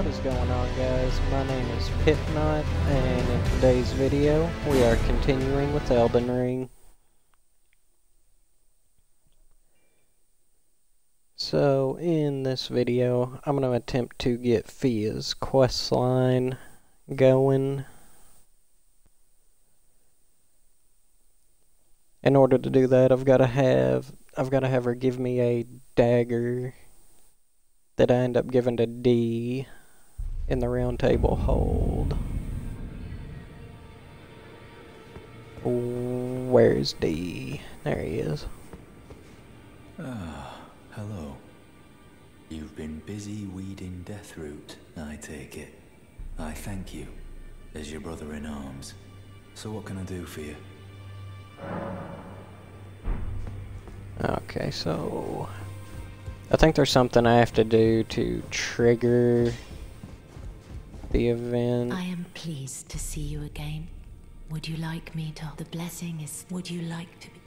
is going on, guys? My name is Pipknot, and in today's video we are continuing with Elden Ring. So in this video I'm going to attempt to get Fia's questline going. In order to do that, I've got to have her give me a dagger that I end up giving to D in the round table hold. Where's D? There he is. Ah, hello. You've been busy weeding Deathroot, I take it. I thank you, as your brother in arms. So what can I do for you? Okay, so I think there's something I have to do to trigger the event. I am pleased to see you again. Would you like me to? The blessing is. Would you like to be?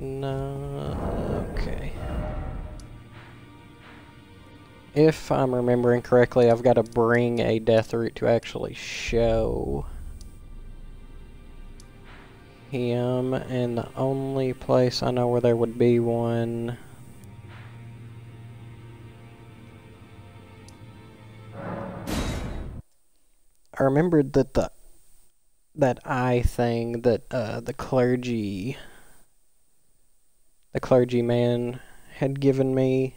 No. Okay. If I'm remembering correctly, I've got to bring a Deathroot to actually show him, and the only place I know where there would be one I remembered that that eye thing that the clergyman had given me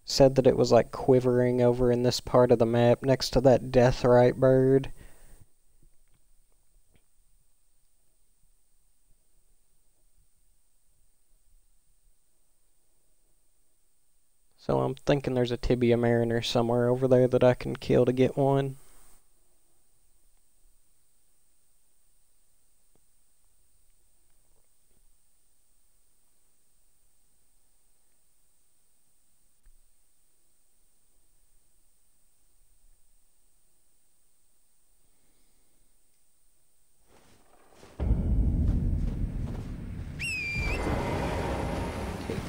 said that it was like quivering over in this part of the map next to that deathrite bird. So I'm thinking there's a Tibia Mariner somewhere over there that I can kill to get one.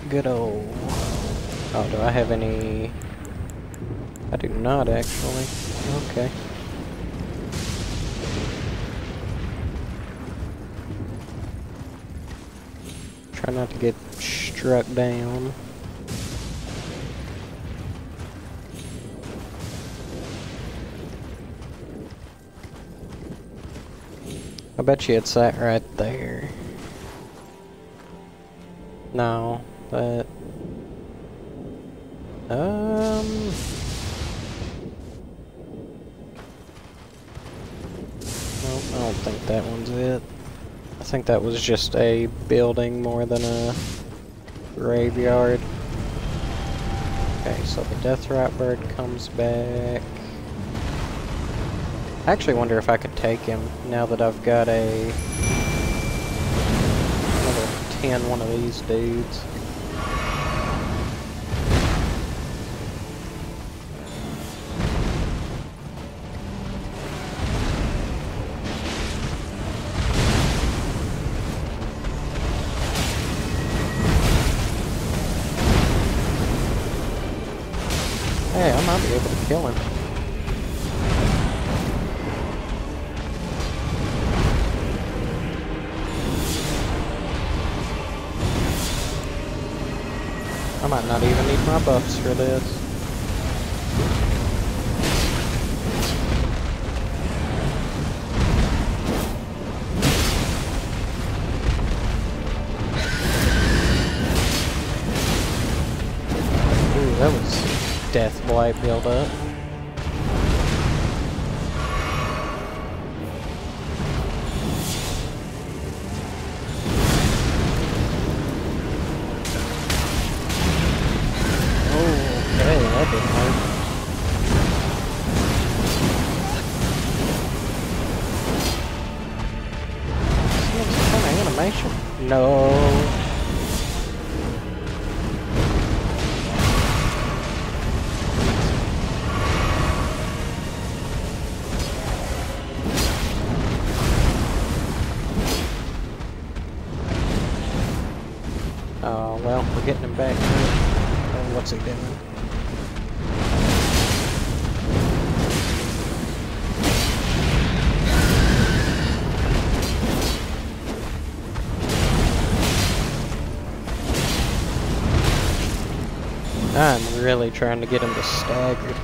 Good old... Oh, do I have any... I do not, actually. Okay. Try not to get struck down. I bet you it's that right there. No, that... Nope, I don't think that one's it. I think that was just a building more than a graveyard. Okay, so the Deathrite bird comes back. I actually wonder if I could take him now that I've got a another 10 one of these dudes. Hey, I might be able to kill him. I might not even need my buffs for this. Ooh, that was death blight build up. Okay, that didn't hurt. Some kind of animation? No. Oh, well, we're getting him back here. what's he doing? I'm really trying to get him to stagger.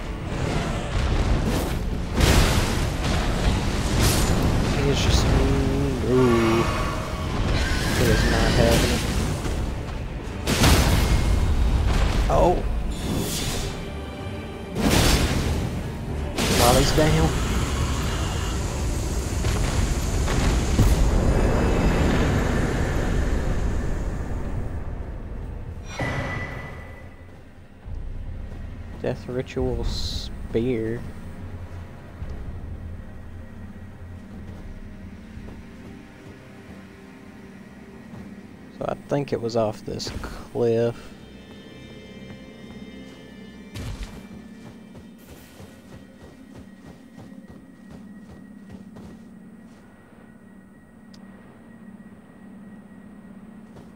He is just... ooh. He is not having it. Oh! While he's down. Death Ritual Spear. So I think it was off this cliff.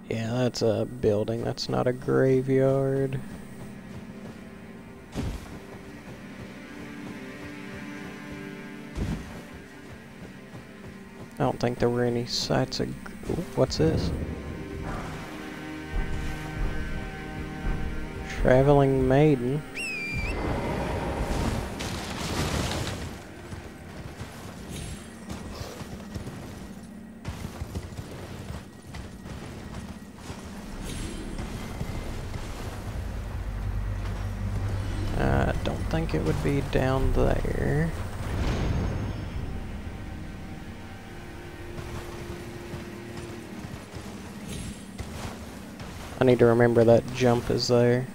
Yeah, that's a building, that's not a graveyard. I don't think there were any sites of... what's this? Traveling Maiden. I don't think it would be down there. I need to remember that jump is there.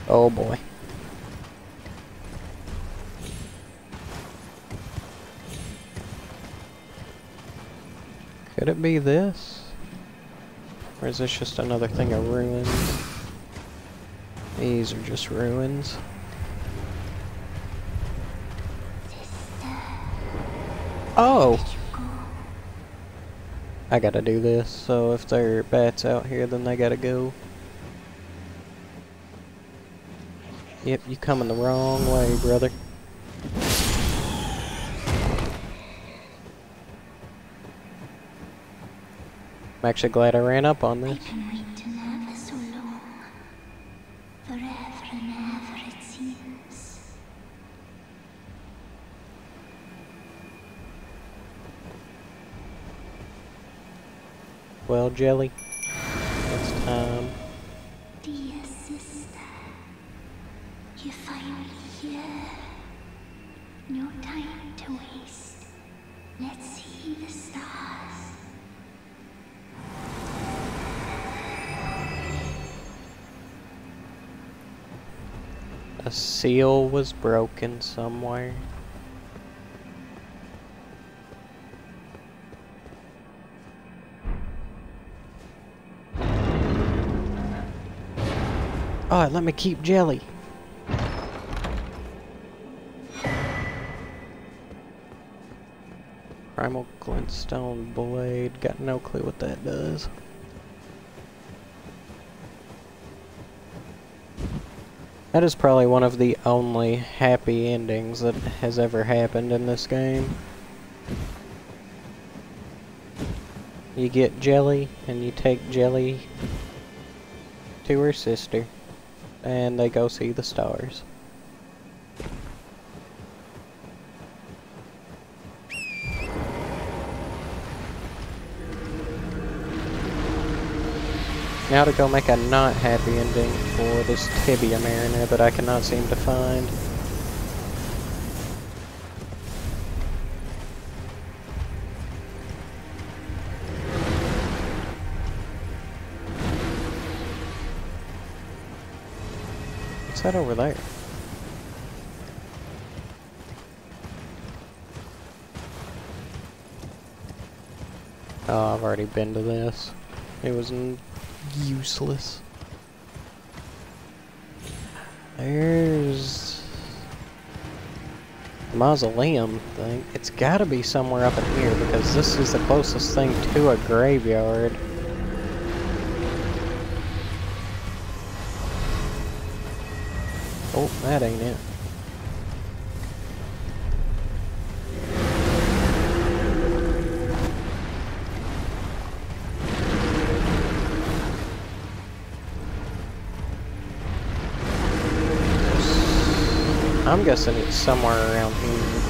Oh boy. Could it be this? Or is this just another thing of ruins? These are just ruins. Oh! I gotta do this, so if there are bats out here, then they gotta go. Yep, you coming the wrong way, brother. I'm actually glad I ran up on this. I've been waiting ever so long. Forever and ever it seems. Well, Jelly, it's time. Dear sister, you're finally here. No time to waste. Let's see the stars. A seal was broken somewhere. Oh, let me keep Jelly. Primal glintstone blade. Got no clue what that does. That is probably one of the only happy endings that has ever happened in this game. You get Jelly, and you take Jelly to her sister, and they go see the stars. Now to go make a not happy ending for this Tibia Mariner that I cannot seem to find. What's that over there? Oh, I've already been to this. It was useless. There's the mausoleum thing. It's gotta be somewhere up in here because this is the closest thing to a graveyard. Oh, that ain't it. I'm guessing it's somewhere around here.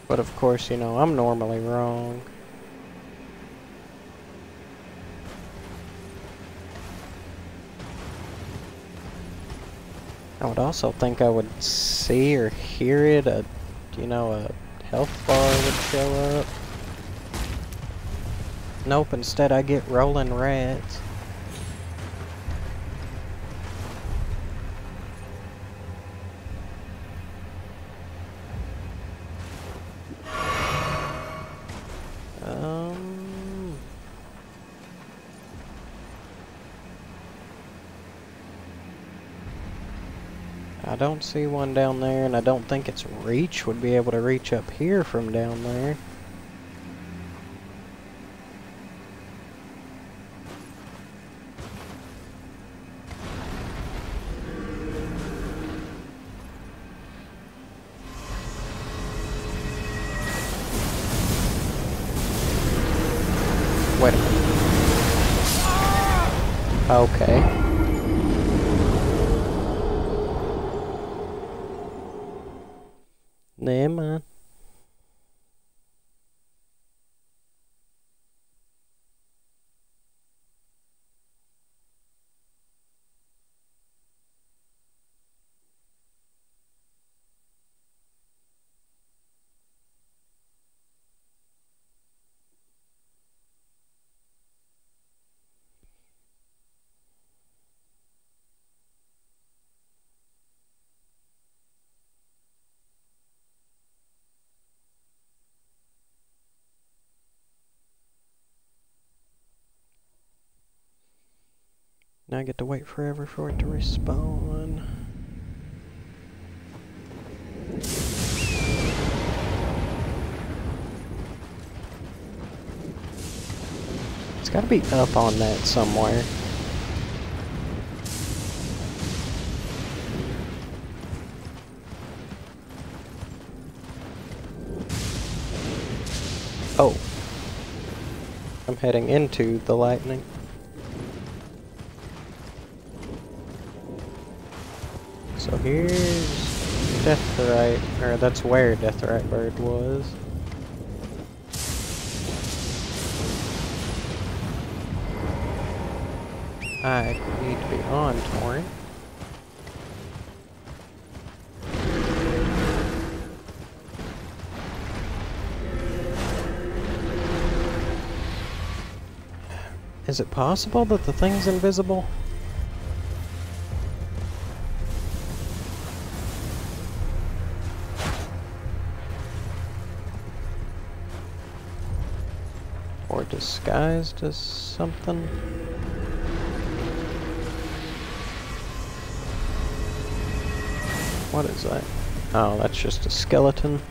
But of course, you know, I'm normally wrong. I would also think I would see or hear it, you know, a health bar would show up. Nope, instead I get rolling rats. I don't see one down there, and I don't think its reach would be able to reach up here from down there. Wait a minute. Okay. Never mind. Now I get to wait forever for it to respawn. It's gotta be up on that somewhere. Oh. I'm heading into the lightning. So here's Deathrite, or that's where Deathrite Bird was. I need to be on Torrent. Is it possible that the thing's invisible? Or disguised as something? What is that? Oh, that's just a skeleton.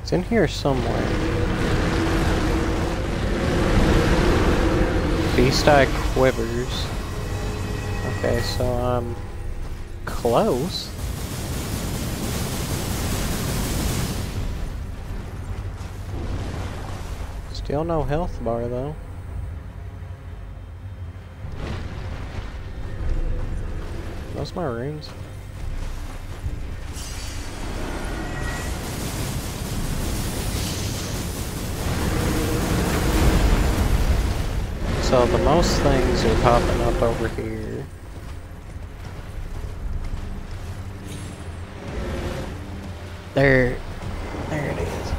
It's in here somewhere. Beast Eye Quivers. Okay, so I'm close. Still no health bar though. those my runes? So the most things are popping up over here. There it is.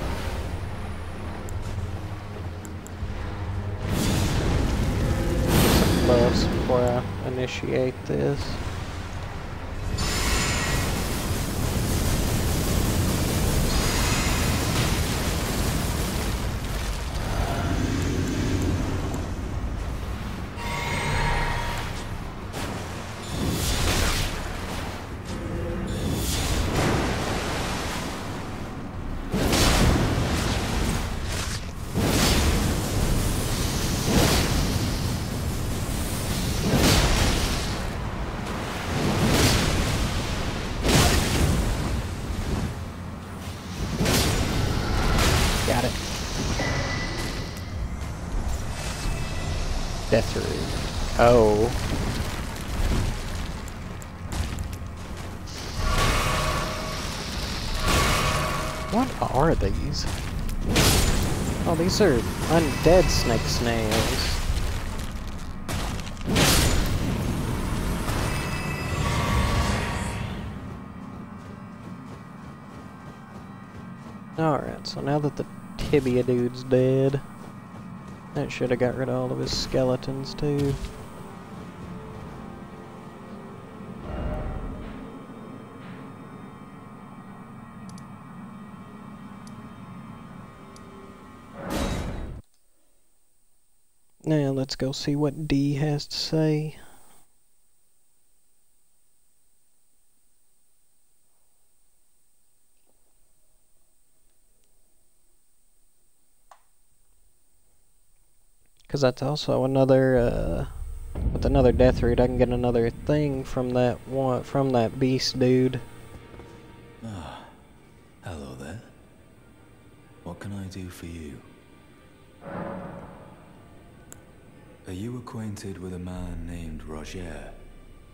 Some buffs before I initiate this. Got it. Death root. Oh. What are these? Oh, these are undead snake snails. Alright, so now that the tibia dude's dead, that should have got rid of all of his skeletons too. Now let's go see what D has to say. Because that's also another, with another death root, I can get another thing from that one, from that beast dude. Ah, hello there. What can I do for you? Are you acquainted with a man named Roger?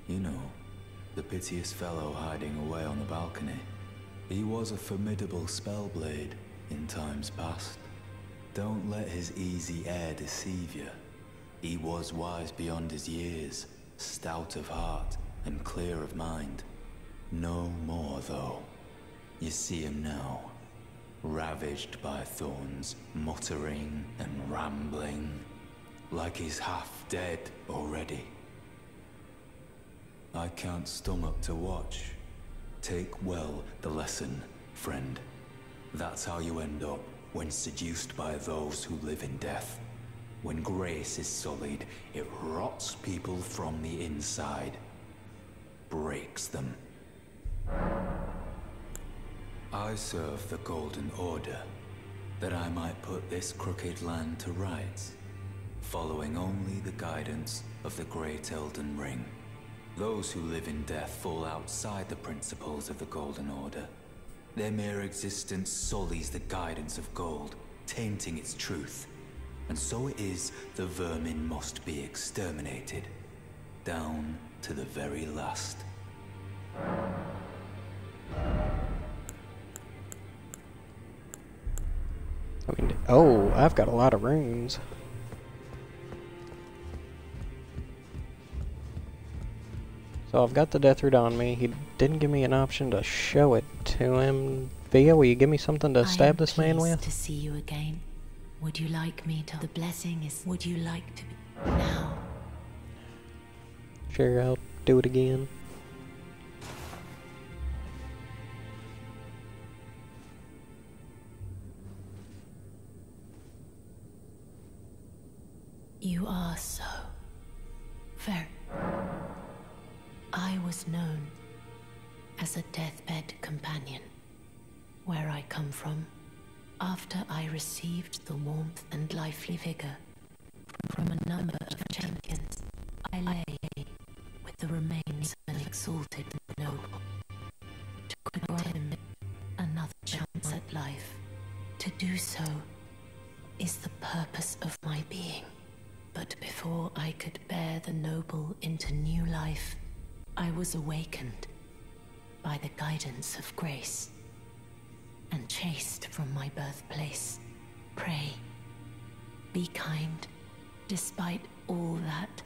You know, the piteous fellow hiding away on the balcony. He was a formidable spellblade in times past. Don't let his easy air deceive you. He was wise beyond his years, stout of heart and clear of mind. No more, though. You see him now, ravaged by thorns, muttering and rambling, like he's half dead already. I can't stomach to watch. Take well the lesson, friend. That's how you end up when seduced by those who live in death. When grace is sullied, it rots people from the inside, breaks them. I serve the Golden Order, that I might put this crooked land to rights, following only the guidance of the Great Elden Ring. Those who live in death fall outside the principles of the Golden Order. Their mere existence sullies the guidance of gold, tainting its truth. And so it is the vermin must be exterminated, down to the very last. Oh, I've got a lot of runes. So I've got the death root on me. He didn't give me an option to show it to him. Via, will you give me something to stab this man with? To see you again. Would you like me to? The blessing is. Would you like to be now? Sure, I'll do it again. You are so very. I was known as a deathbed companion. Where I come from, after I received the warmth and lively vigor from a number of champions, I lay with the remains of an exalted noble to grant him another chance at life. To do so is the purpose of my being. But before I could bear the noble into new life, I was awakened by the guidance of grace and chased from my birthplace. Pray, be kind. Despite all that,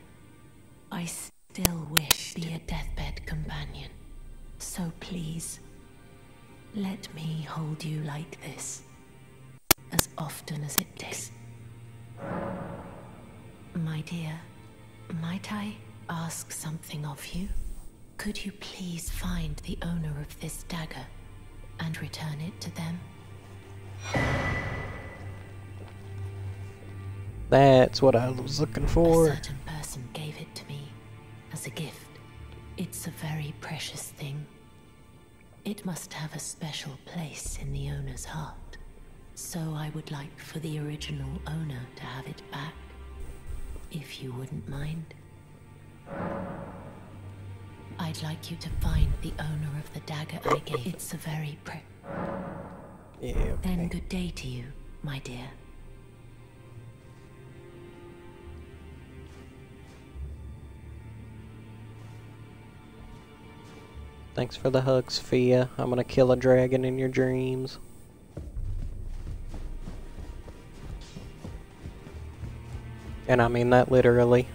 I still wish to be a deathbed companion. So please, let me hold you like this, as often as it takes. My dear, might I ask something of you? Could you please find the owner of this dagger and return it to them? That's what I was looking for. A certain person gave it to me as a gift. It's a very precious thing. It must have a special place in the owner's heart. So I would like for the original owner to have it back, if you wouldn't mind. I'd like you to find the owner of the dagger I gave. It's a very Yeah, okay. Then good day to you, my dear. Thanks for the hug, Sophia. I'm gonna kill a dragon in your dreams. And I mean that literally.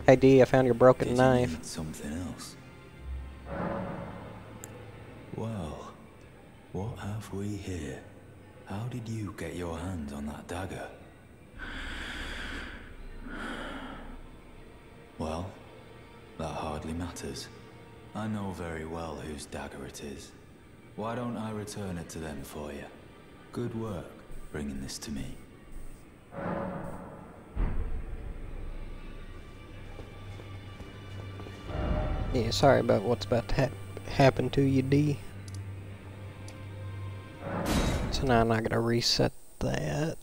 Hey D, I found your broken Did knife. You need something else? Well, what have we here? How did you get your hands on that dagger? Well, that hardly matters. I know very well whose dagger it is. Why don't I return it to them for you? Good work bringing this to me. Yeah, sorry about what's about to happen to you, D. So now I'm not gonna reset that.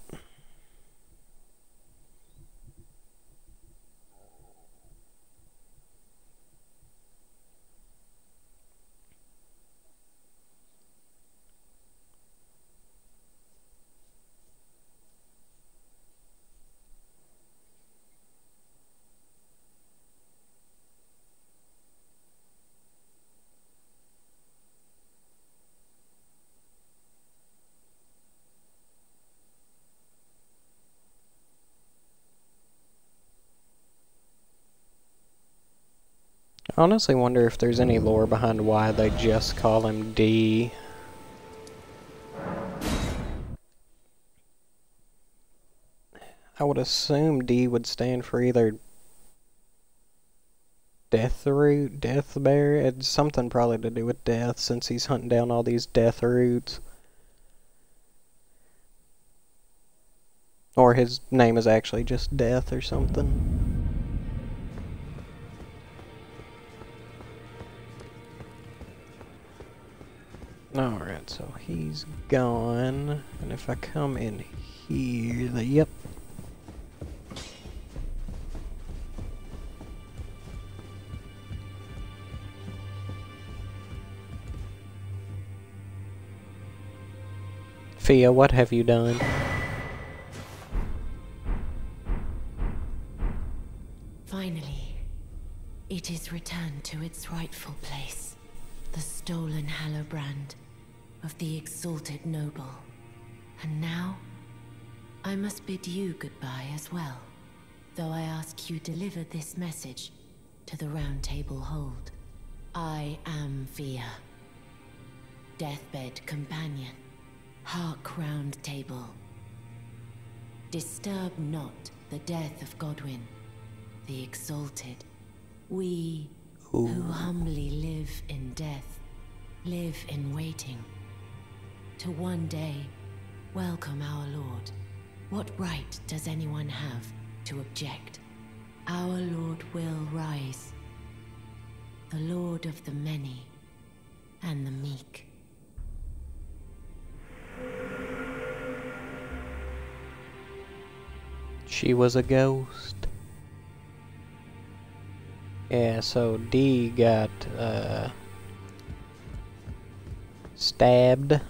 I honestly wonder if there's any lore behind why they just call him D. I would assume D would stand for either death root, death bear. It's something probably to do with death since he's hunting down all these death roots. Or his name is actually just Death or something. Alright, so he's gone. And if I come in here, yep. Fia, what have you done? Finally, it is returned to its rightful place. The stolen hallowbrand of the exalted noble. And now, I must bid you goodbye as well, though I ask you deliver this message to the Round Table Hold. I am Fia, deathbed companion. Hark, Round Table. Disturb not the death of Godwyn, the exalted. We who humbly live in death, live in waiting, to one day welcome our Lord. What right does anyone have to object? Our Lord will rise, the Lord of the many and the meek. She was a ghost. Yeah, so D got stabbed.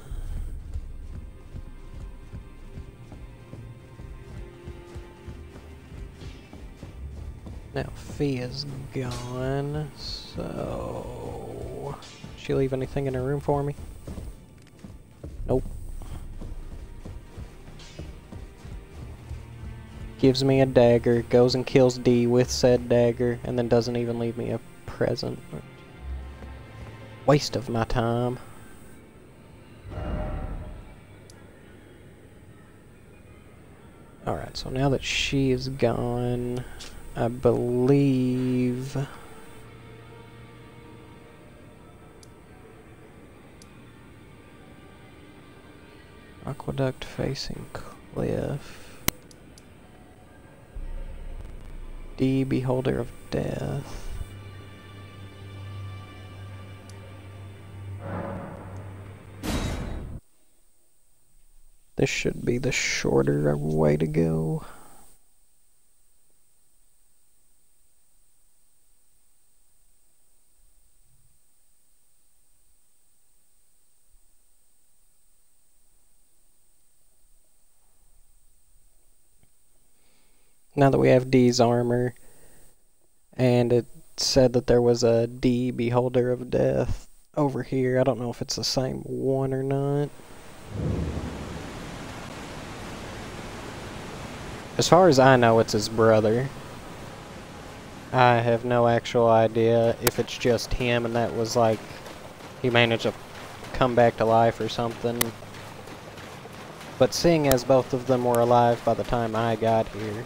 Now, Fee is gone, so... She leave anything in her room for me? Nope. Gives me a dagger, goes and kills D with said dagger, and then doesn't even leave me a present. Waste of my time. Alright, so now that she is gone, I believe... Aqueduct facing cliff. D, Beholder of Death. This should be the shorter way to go. Now that we have D's armor, and it said that there was a D, Beholder of Death, over here. I don't know if it's the same one or not. As far as I know, it's his brother. I have no actual idea if it's just him and that was like, he managed to come back to life or something. But seeing as both of them were alive by the time I got here.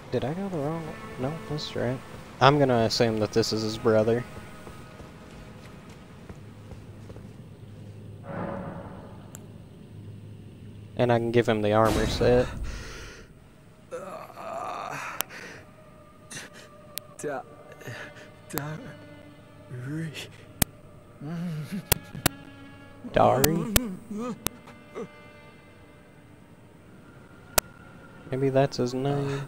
Did I go the wrong way? No, that's right. I'm gonna assume that this is his brother. And I can give him the armor set. Dari? Maybe that's his name.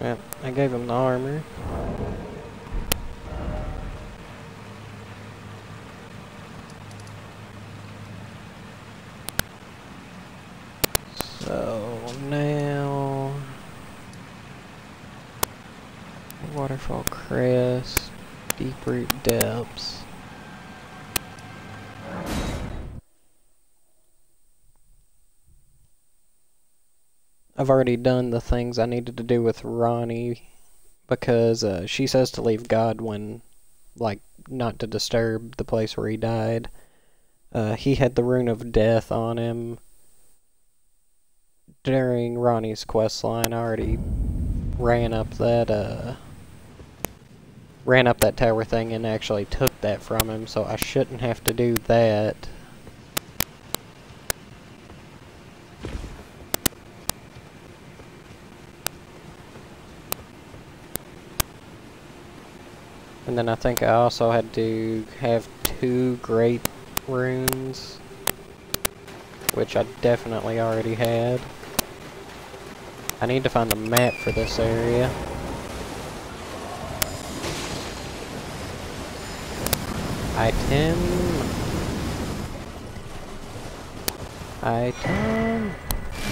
Yeah, I gave him the armor. So now Waterfall Crest, Deep Root Depths. I've already done the things I needed to do with Ronnie because she says to leave Godwin, like, not to disturb the place where he died. He had the Rune of Death on him during Ronnie's quest line. I already ran up that tower thing and actually took that from him, so I shouldn't have to do that. And then I think I also had to have 2 great runes, which I definitely already had. I need to find the map for this area. Item.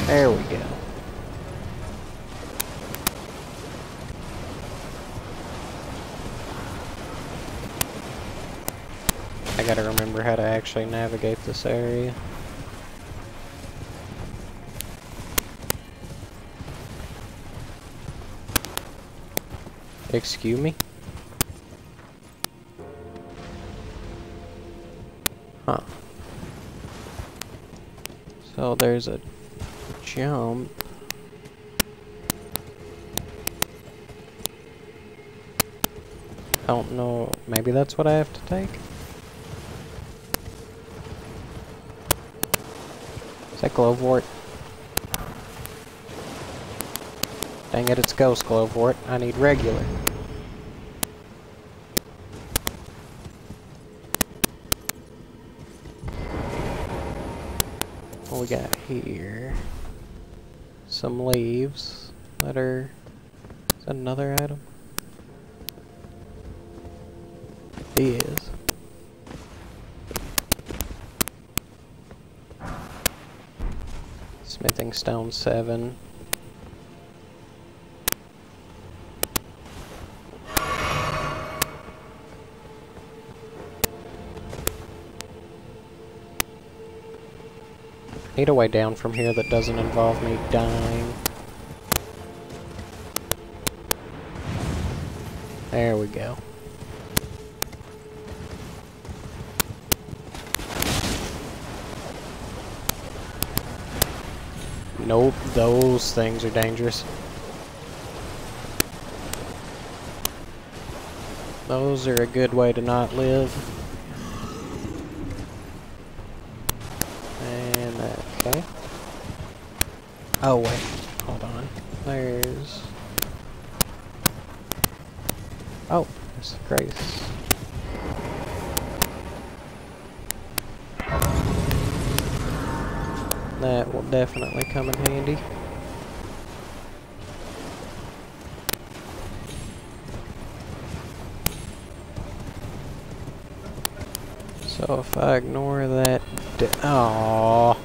There we go. I gotta remember how to actually navigate this area. Excuse me? Huh. So there's a jump. I don't know, maybe that's what I have to take? Is that Glowwort? Dang it, it's Ghost Glowwort. I need regular. What we got here? some leaves that are... Is that another item? It is. Smithing stone 7. Need a way down from here that doesn't involve me dying. There we go. Nope, those things are dangerous. Those are a good way to not live. And okay. Oh wait, hold on. There's... Oh, there's Grace. That will definitely come in handy. So if I ignore that... Aww.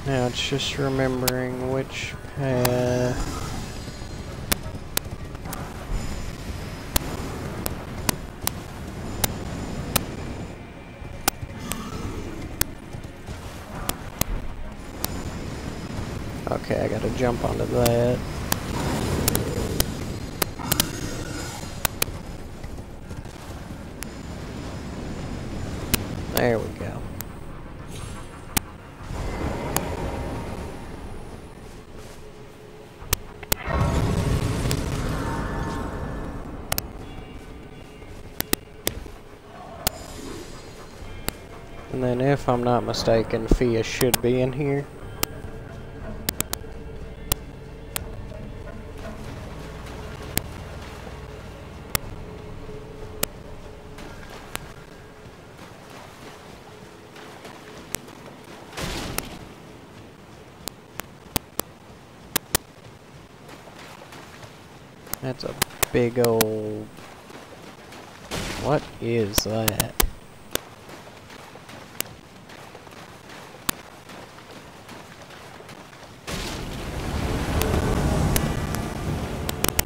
Now it's just remembering which path. Okay, I gotta jump onto that. There we go. And then if I'm not mistaken, Fia should be in here. That's a big old... What is that?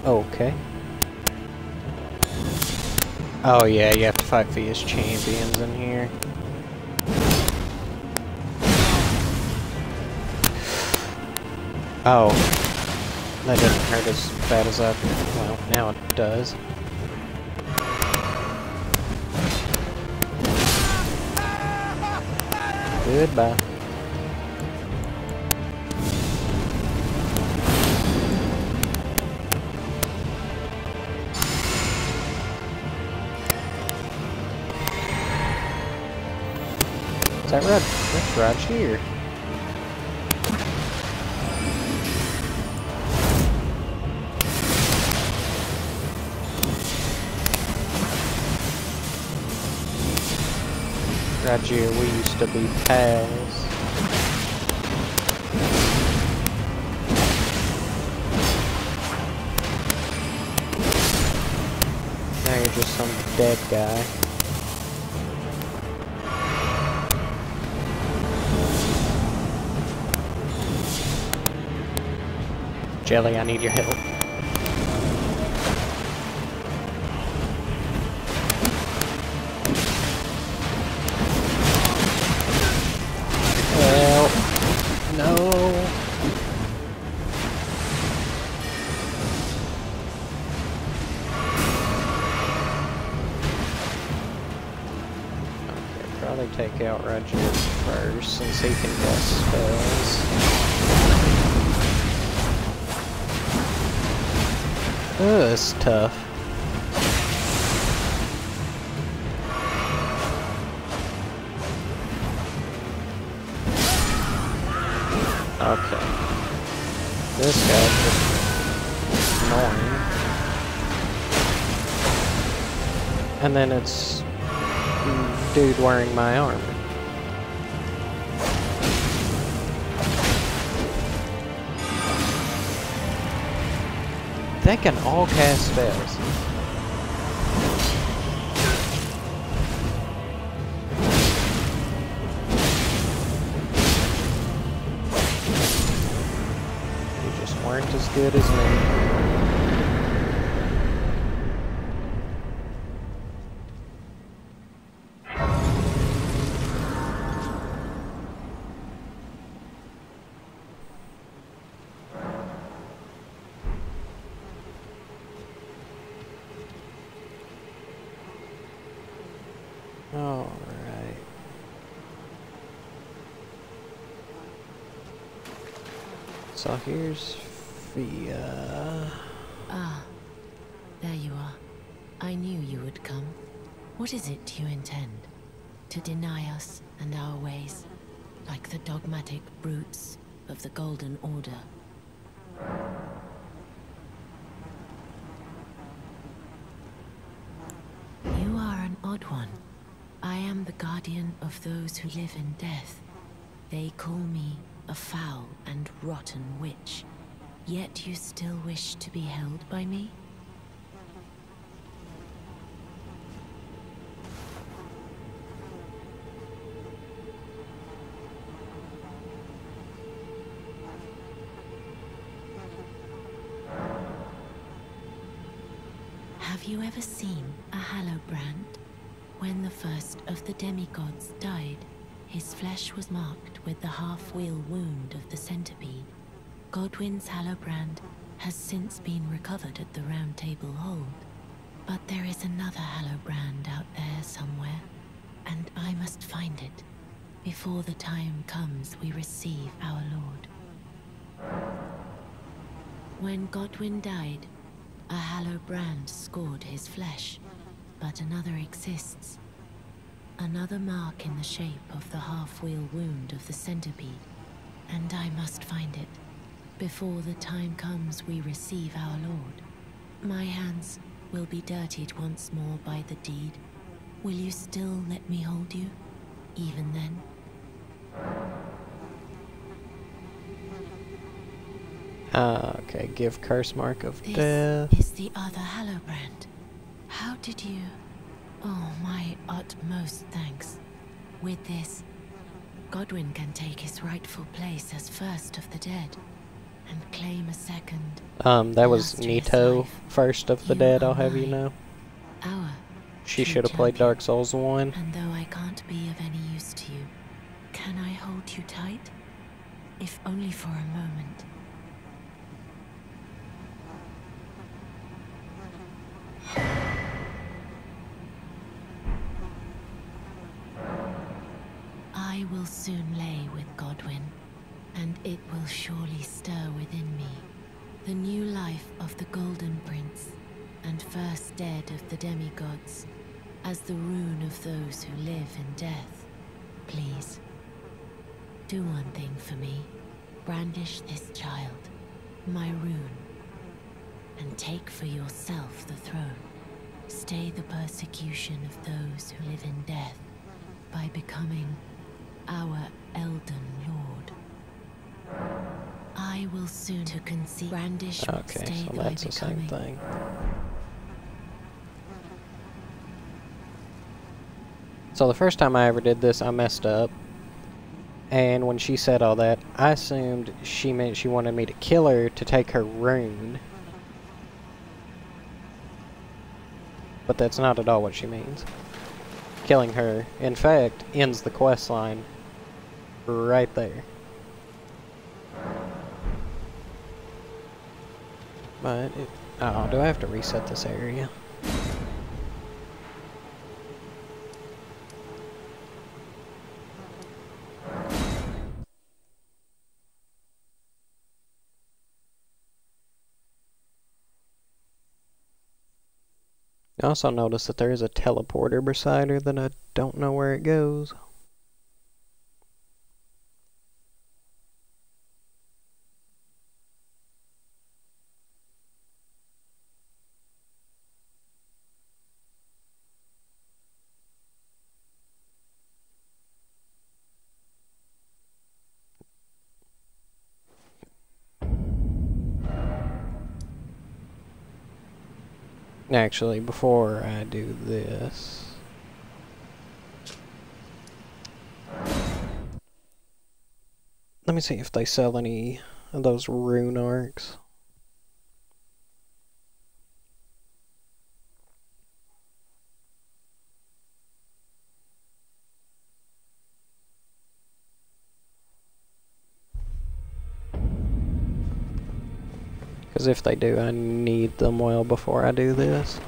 Okay. Oh yeah, you have to fight for his champions in here. Oh. That didn't hurt as bad as I... Well, now it does. Goodbye. Is that right? That's right here. Right here, we used to be pals. Now you're just some dead guy. Jelly, I need your help. Help. No. Okay, probably take out Roger first since he can cast spells. Oh, that's tough. Okay. This guy's just annoying. And then it's dude wearing my armor. They can all cast spells. You just weren't as good as me. Alright. So here's Fia. Ah, there you are. I knew you would come. What is it you intend? To deny us and our ways, like the dogmatic brutes of the Golden Order? You are an odd one. I am the guardian of those who live in death. They call me a foul and rotten witch. Yet you still wish to be held by me? Have you ever seen a Hallowbrand? When the first of the demigods died, his flesh was marked with the half-wheel wound of the centipede. Godwyn's Hallowbrand has since been recovered at the Round Table Hold. But there is another Hallowbrand out there somewhere, and I must find it before the time comes we receive our Lord. When Godwyn died, a Hallowbrand scored his flesh, but another exists. Another mark in the shape of the half-wheel wound of the centipede, and I must find it before the time comes we receive our Lord. My hands will be dirtied once more by the deed. Will you still let me hold you, even then? Okay, give curse mark of death. This is the other Hallowbrand. How did you... Oh, my utmost thanks. With this, Godwyn can take his rightful place as first of the dead, and claim a second. That was illustrious Nito, life. first of the You dead, are I'll have you mine. know. Our She true should have played champion. Dark Souls 1. And though I can't be of any use to you, can I hold you tight? If only for a moment. I will soon lay with Godwyn, and it will surely stir within me the new life of the Golden Prince, and first dead of the demigods, as the rune of those who live in death. Please, do one thing for me. Brandish this child, my rune, and take for yourself the throne. Stay the persecution of those who live in death by becoming our Elden Lord. I will soon to conceive. Brandish. Okay, Stay so by that's the same becoming. thing. So the first time I ever did this, I messed up. And when she said all that, I assumed she meant she wanted me to kill her to take her rune. But that's not at all what she means. Killing her, in fact, ends the quest line right there. But it... Oh, do I have to reset this area? I also noticed that there is a teleporter beside her that I don't know where it goes. Actually, before I do this... let me see if they sell any of those rune arcs. Because if they do, I need them well before I do this.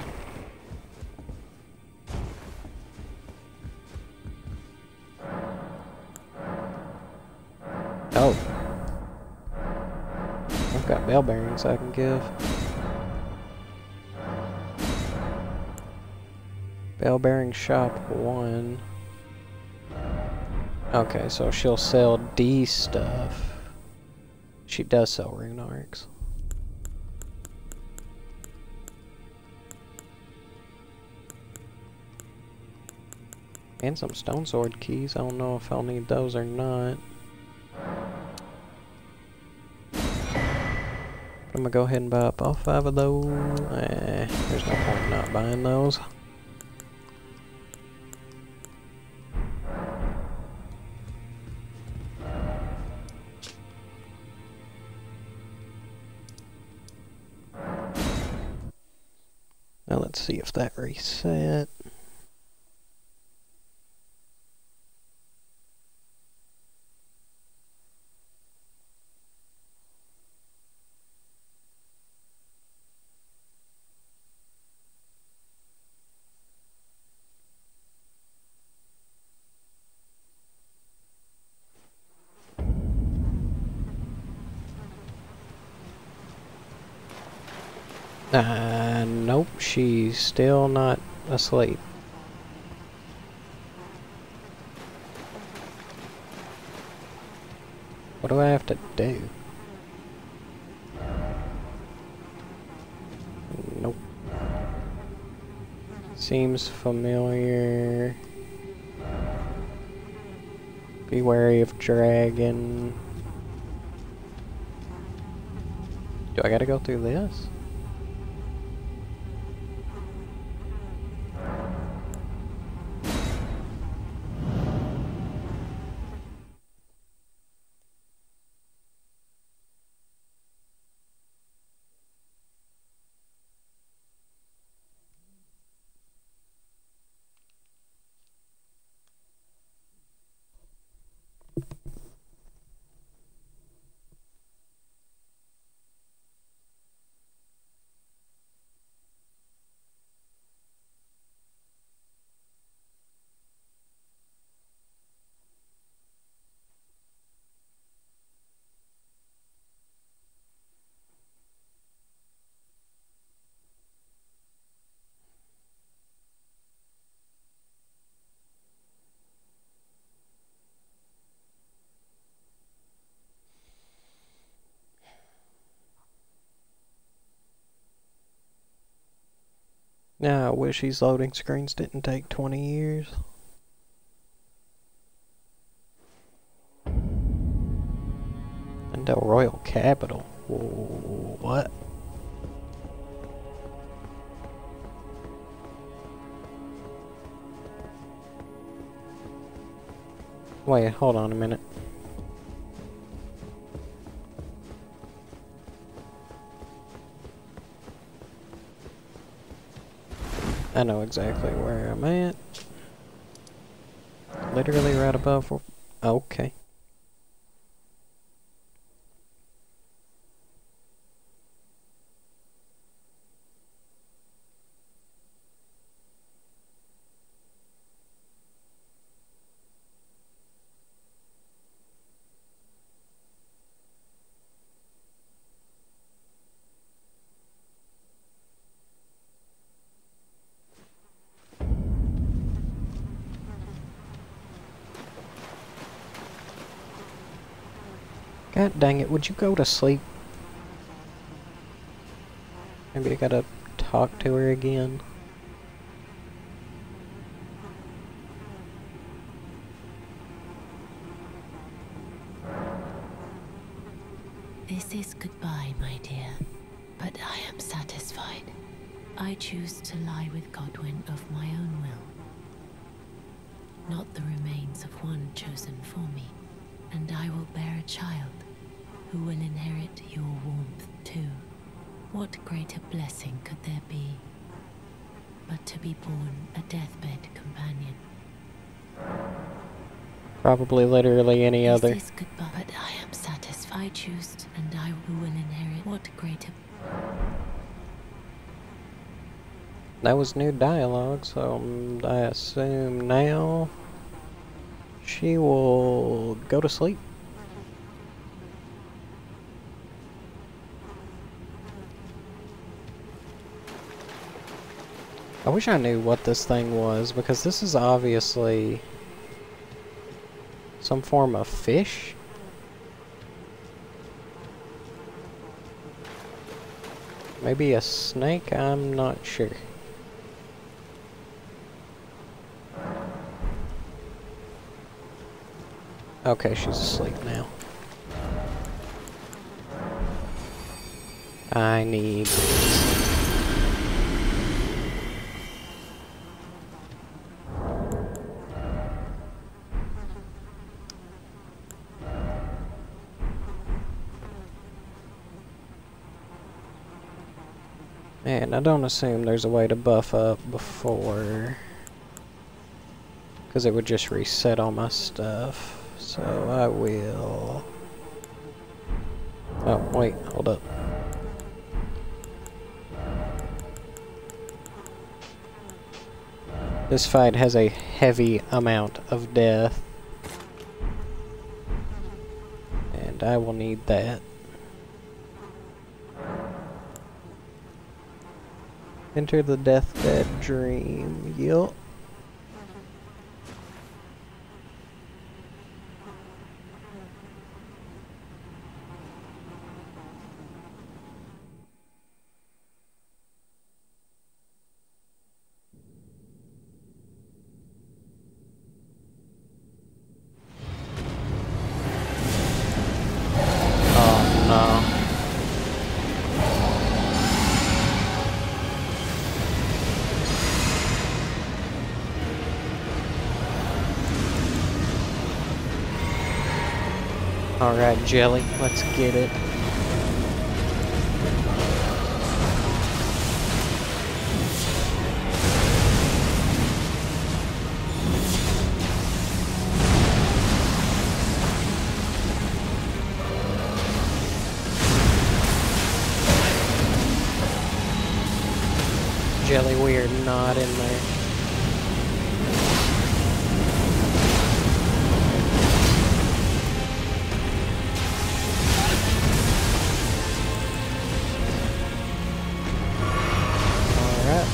Oh. I've got bell bearings I can give. Bell bearing shop 1. Okay, so she'll sell D stuff. She does sell rune arcs. And some stone sword keys. I don't know if I'll need those or not. I'm gonna go ahead and buy up all 5 of those. There's no point in not buying those. Now let's see if that reset. Nope, she's still not asleep. What do I have to do? Nope. Seems familiar. Be wary of dragon. Do I gotta go through this? Now, I wish these loading screens didn't take 20 years. And the Royal Capital. What? Wait, hold on a minute. I know exactly where I'm at. Literally right above. Okay. God dang it, would you go to sleep? Maybe I gotta talk to her again. This is goodbye, my dear, but I am satisfied. I choose to lie with Godwyn of my own will, not the remains of one chosen for me. And I will bear a child who will inherit your warmth too. What greater blessing could there be but to be born a deathbed companion? Probably literally any This other. is goodbye, but I am satisfied. I choose, and I who will inherit. What greater... That was new dialogue, so I assume now she will go to sleep. I wish I knew what this thing was, because this is obviously some form of fish. Maybe a snake? I'm not sure. Okay, she's asleep now. I need... Man, I don't assume there's a way to buff up before, because it would just reset all my stuff. So I will... Oh, wait, hold up. This fight has a heavy amount of death, and I will need that. Enter the deathbed dream. Yup. Oh no. Alright, Jelly, let's get it. Jelly, we are not in there.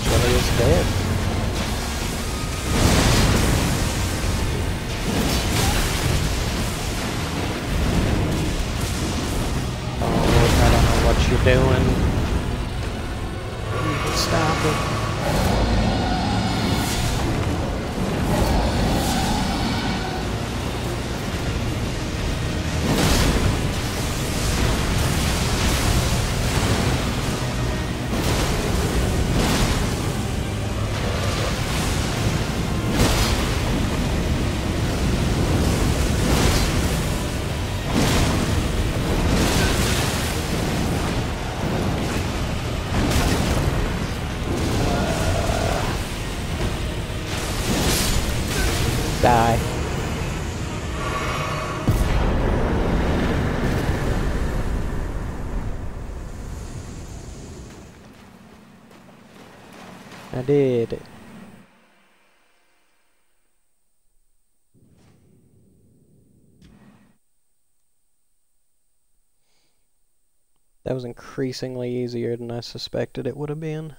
Jelly is dead. Oh, I don't know what you're doing. You can stop it. Die. I did. That was increasingly easier than I suspected it would have been.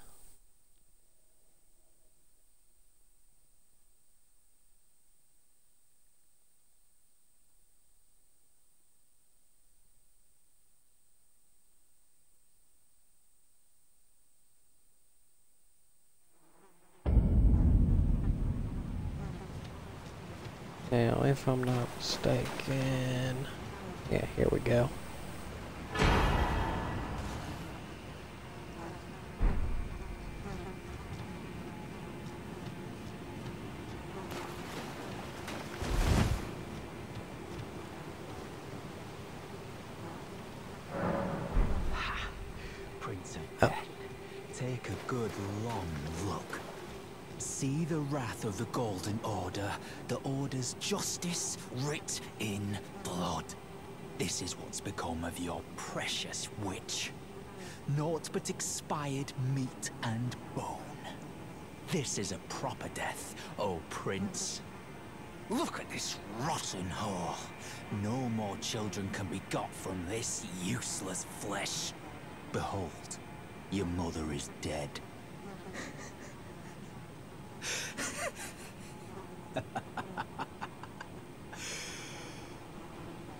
Now, if I'm not mistaken... Yeah, here we go. good long look. See the wrath of the Golden Order, the Order's justice writ in blood. This is what's become of your precious witch. Naught but expired meat and bone. This is a proper death, O Prince. Look at this rotten whore. No more children can be got from this useless flesh. Behold, your mother is dead.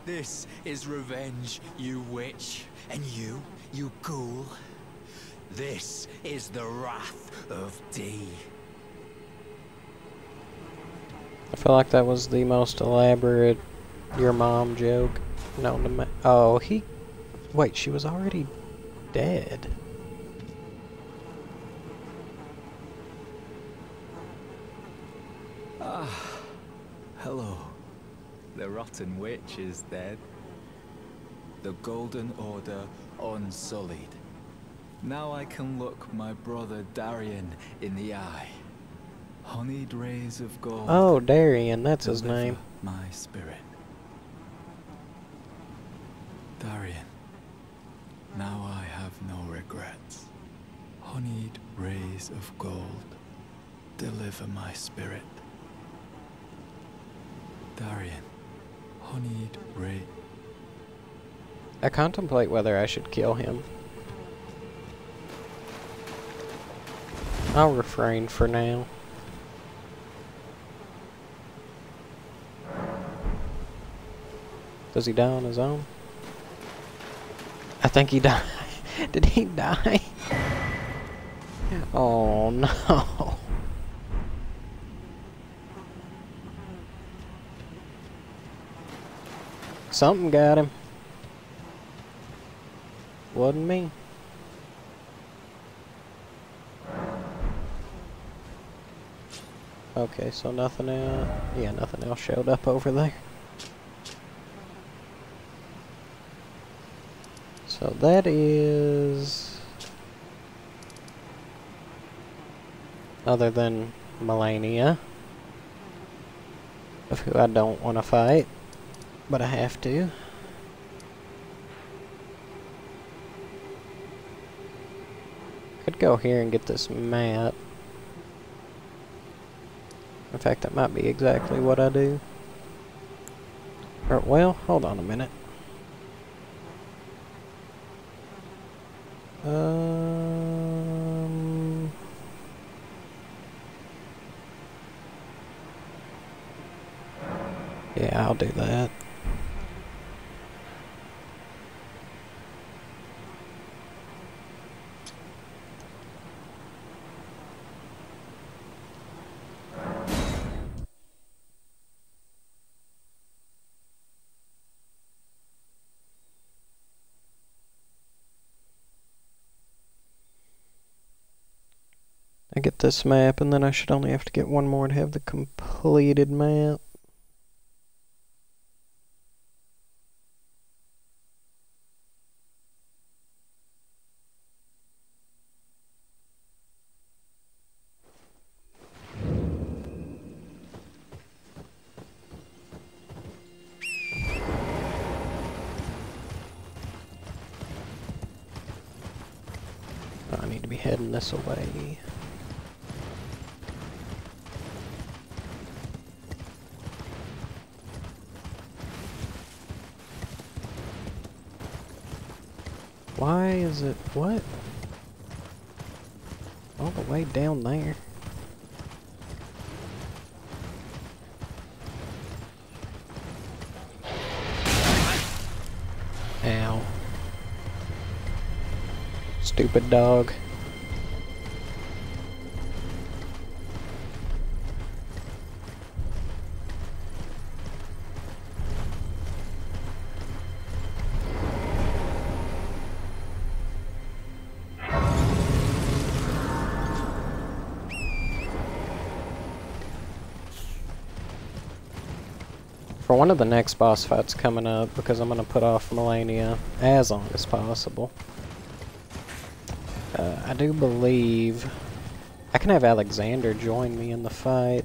This is revenge, you witch, and you ghoul. This is the wrath of D. I feel like that was the most elaborate your mom joke known to me. Oh, wait, she was already dead. Ah, hello. The rotten witch is dead. The Golden Order unsullied. Now I can look my brother Darian in the eye. Honeyed rays of gold. Oh, Darian, that's his deliver name. my spirit. Darian, now I have no regrets. Honeyed rays of gold, deliver my spirit. Darian, honeyed ray. I contemplate whether I should kill him. I'll refrain for now. Does he die on his own? I think he died. Did he die? Oh no. Something got him. Wasn't me. Okay, so nothing else. Yeah, nothing else showed up over there. So that is... other than Melania, of who I don't want to fight, but I have to. Could go here and get this map. In fact, that might be exactly what I do. Or, well, hold on a minute. Yeah, I'll do that. I get this map, and then I should only have to get one more to have the completed map. I need to be heading this away. Why is it... what? All the way down there. Ow. Stupid dog. For one of the next boss fights coming up, because I'm going to put off Melania as long as possible, I do believe I can have Alexander join me in the fight.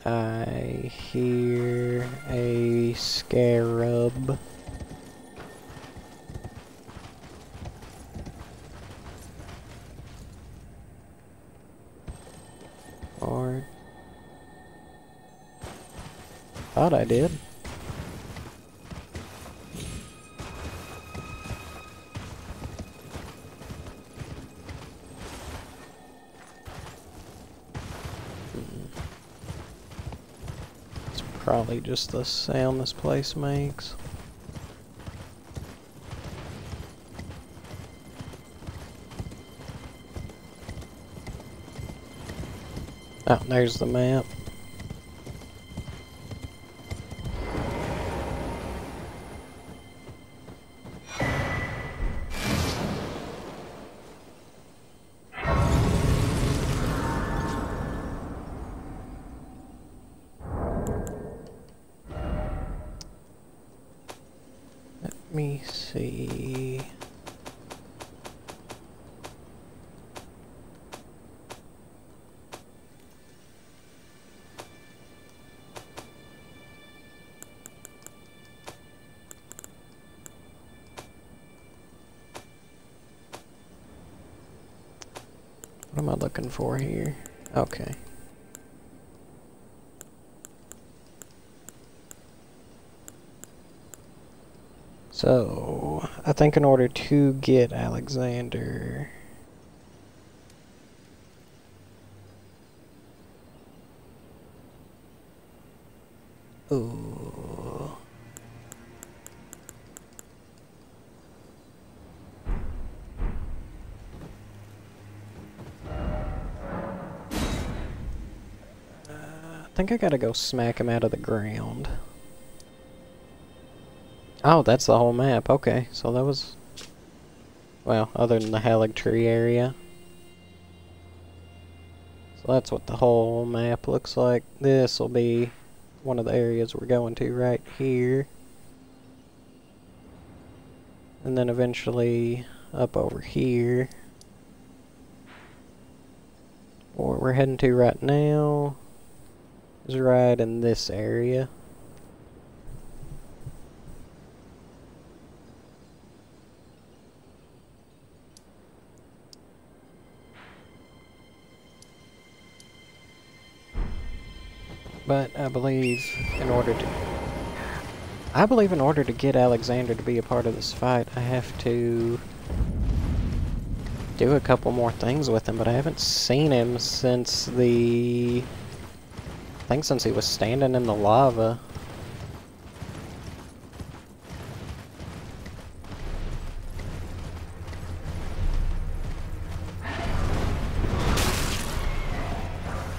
I hear a scarab. Or thought I did. It's probably just the sound this place makes. Oh, there's the map. Let me see. What am I looking for here? Okay. So, I think in order to get Alexander... Ooh. I think I gotta go smack him out of the ground. Oh, that's the whole map. Okay, so that was... Well, other than the Halig Tree area. So that's what the whole map looks like. This will be one of the areas we're going to right here. And then eventually up over here. Where we're heading to right now is right in this area. But I believe in order to get Alexander to be a part of this fight, I have to do a couple more things with him, but I haven't seen him since I think since he was standing in the lava.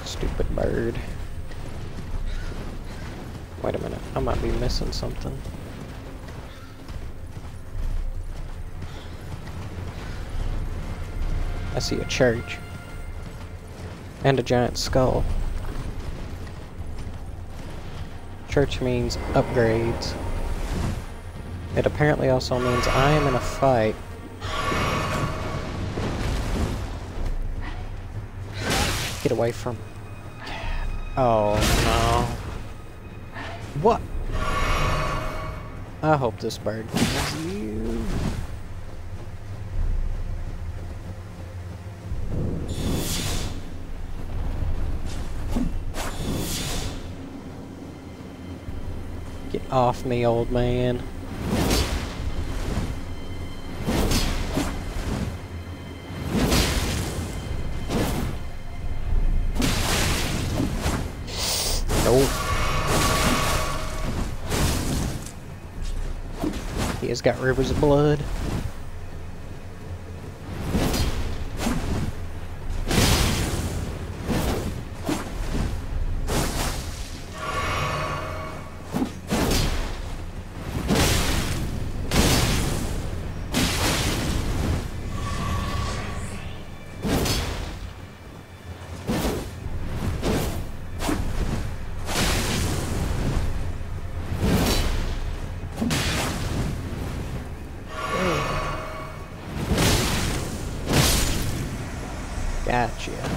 Stupid bird. Wait a minute, I might be missing something. I see a church. And a giant skull. Church means upgrades. It apparently also means I am in a fight. Get away from... Oh no. What? I hope this bird kills you. Get off me, old man. Nope. He has got rivers of blood. Gotcha.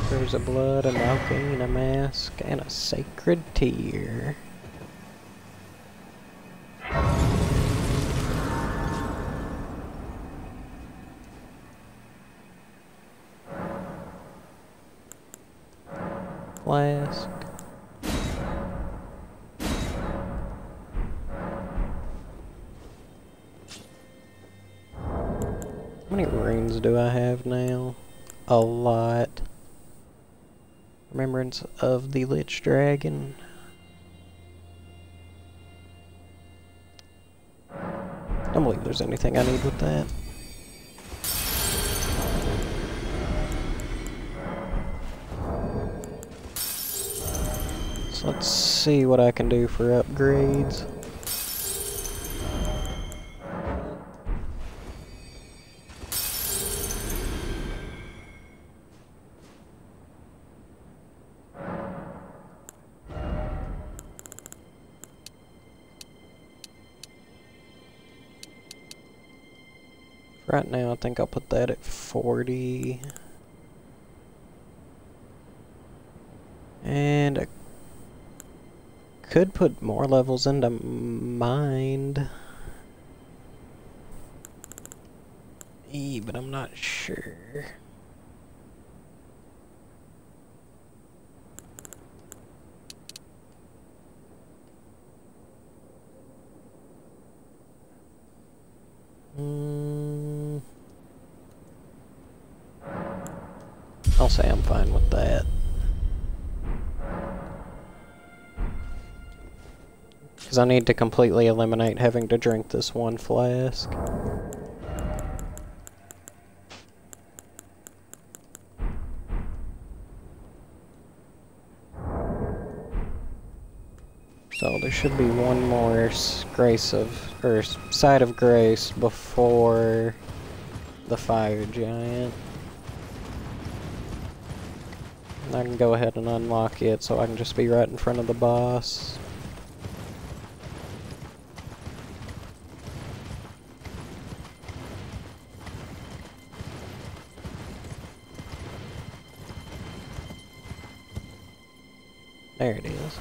There's a blood, a Malkain, a mask, and a sacred tear. Flask. How many runes do I have now? A lot. Remembrance of the Lich Dragon. Don't believe there's anything I need with that. So let's see what I can do for upgrades. Right now, I think I'll put that at 40. And I could put more levels into Mind. But I'm not sure. I'll say I'm fine with that. Because I need to completely eliminate having to drink this one flask. So there should be one more side of grace before the fire giant. And I can go ahead and unlock it so I can just be right in front of the boss. There it is.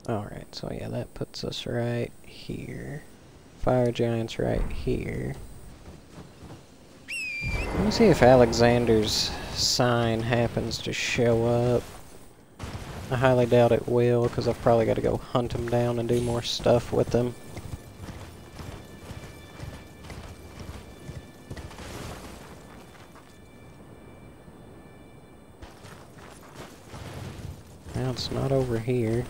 Alright, so yeah, that puts us right here. Fire giant's right here. Let me see if Alexander's sign happens to show up. I highly doubt it will, because I've probably got to go hunt him down and do more stuff with him. Now it's not over here.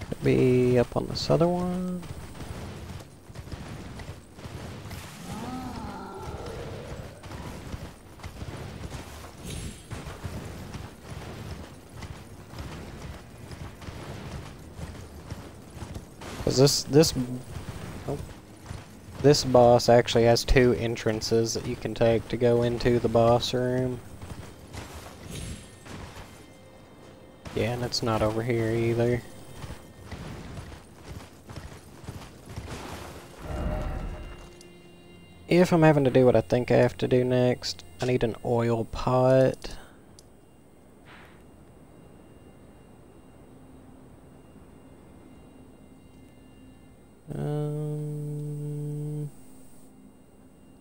Could be up on this other one. Because this boss actually has two entrances that you can take to go into the boss room. Yeah, and it's not over here either. If I'm having to do what I think I have to do next, I need an oil pot.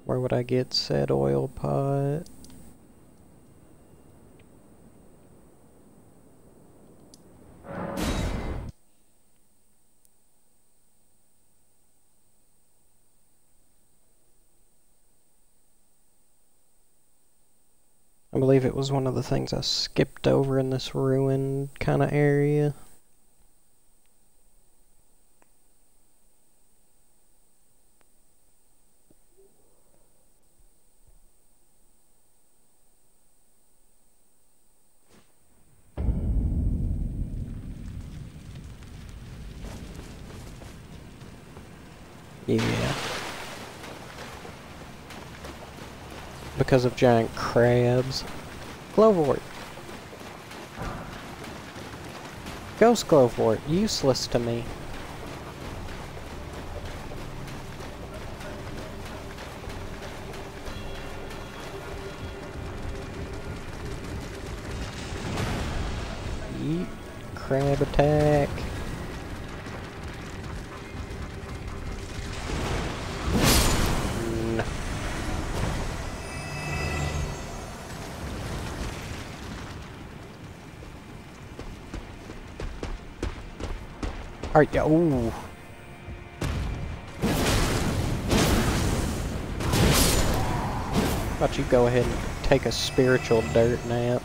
Where would I get said oil pot? I believe it was one of the things I skipped over in this ruined kind of area. Yeah. because of giant crabs. Glowvort. Ghost Glowvort, useless to me. Yeet. Crab attack. No. Alright, yeah, ooh. How about you go ahead and take a spiritual dirt nap?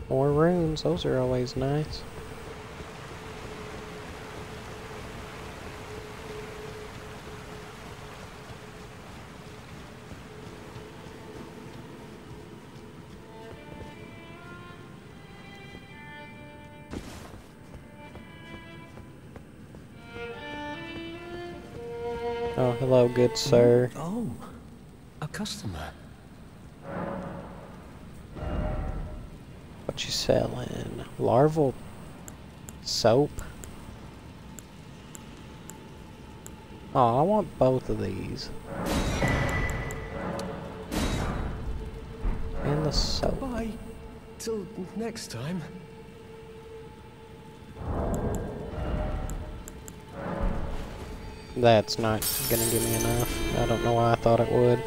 More runes, those are always nice. Oh, hello, good sir. Oh, a customer. What you selling? Larval soap? Oh, I want both of these. And the soap. Bye. Till next time. That's not gonna give me enough. I don't know why I thought it would.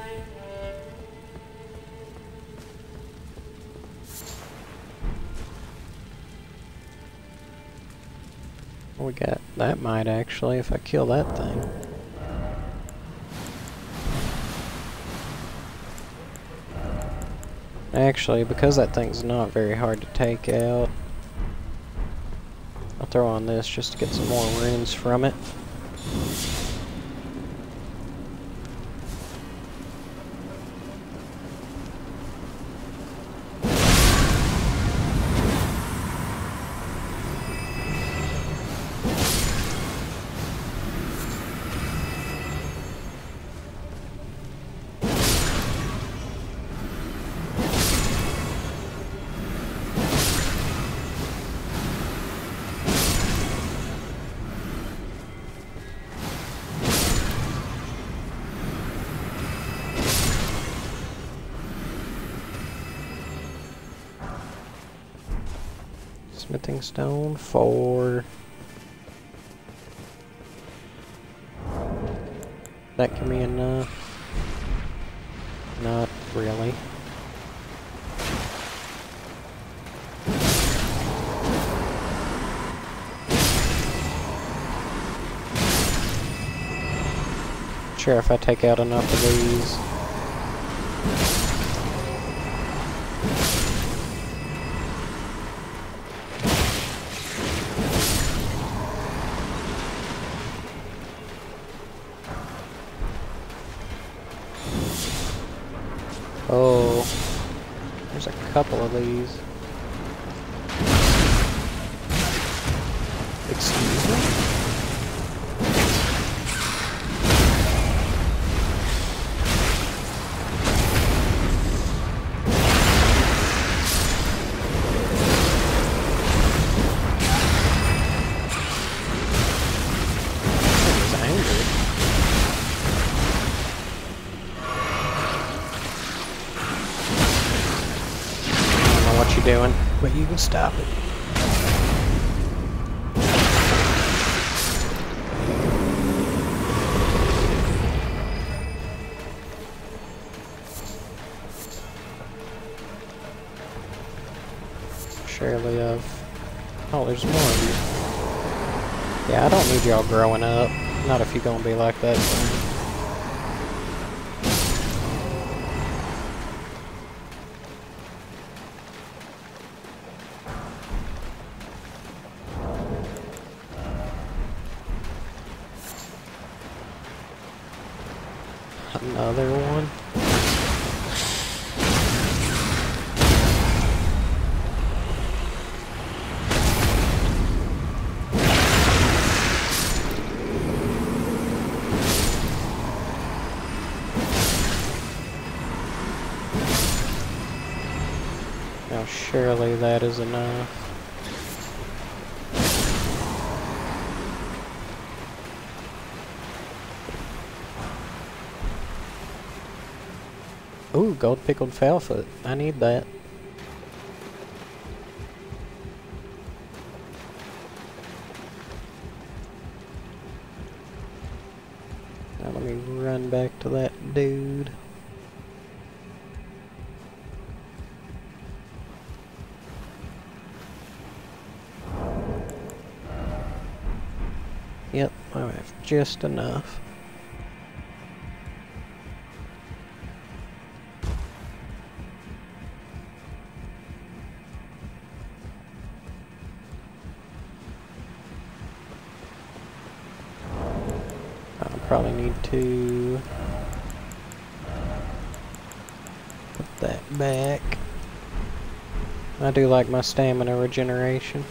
We got that might actually if I kill that thing. Actually, because that thing's not very hard to take out, I'll throw on this just to get some more runes from it. Smithing stone, 4. That give me enough? Not really. Sure, if I take out enough of these. Oh, there's a couple of these. Excuse me? He's angry. What you're doing, but you can stop it. Surely oh, there's more of you. Yeah, I don't need y'all growing up. Not if you're gonna be like that. Another one. Now surely that is enough. Ooh, gold pickled fowl-foot. I need that. Now let me run back to that dude. Yep, I have just enough. Probably need to put that back. I do like my stamina regeneration.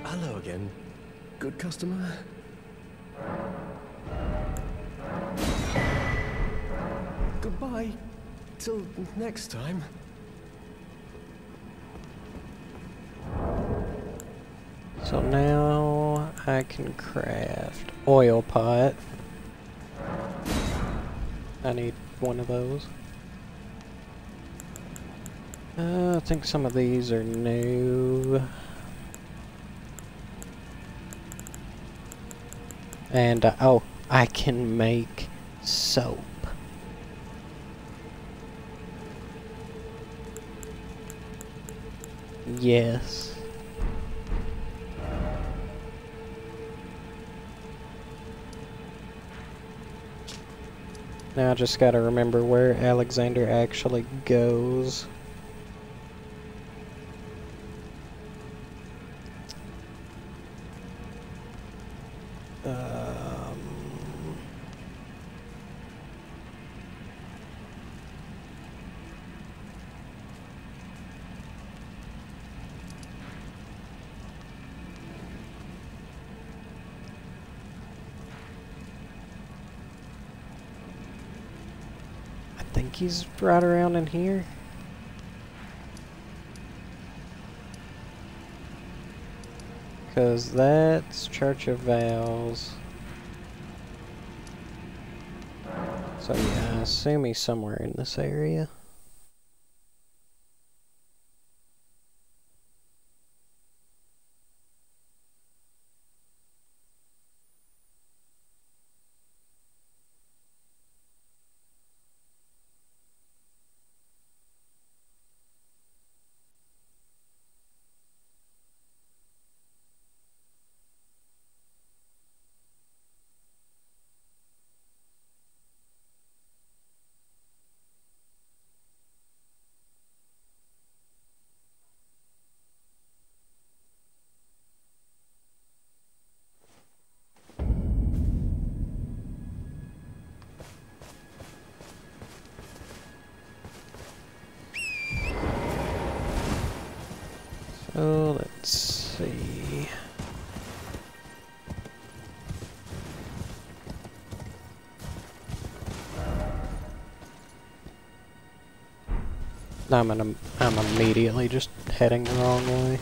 Hello again. Good customer? Goodbye. Till next time. So now I can craft oil pot. I need one of those. I think some of these are new. And, oh, I can make soap. Yes. Now I just gotta remember where Alexander actually goes. I think he's right around in here. Because that's Church of Vows. So yeah, I assume he's somewhere in this area. So let's see. I'm immediately just heading the wrong way.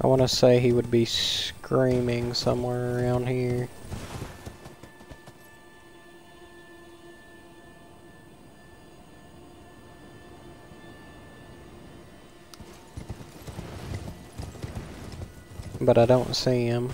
I want to say he would be screaming somewhere around here. but I don't see him.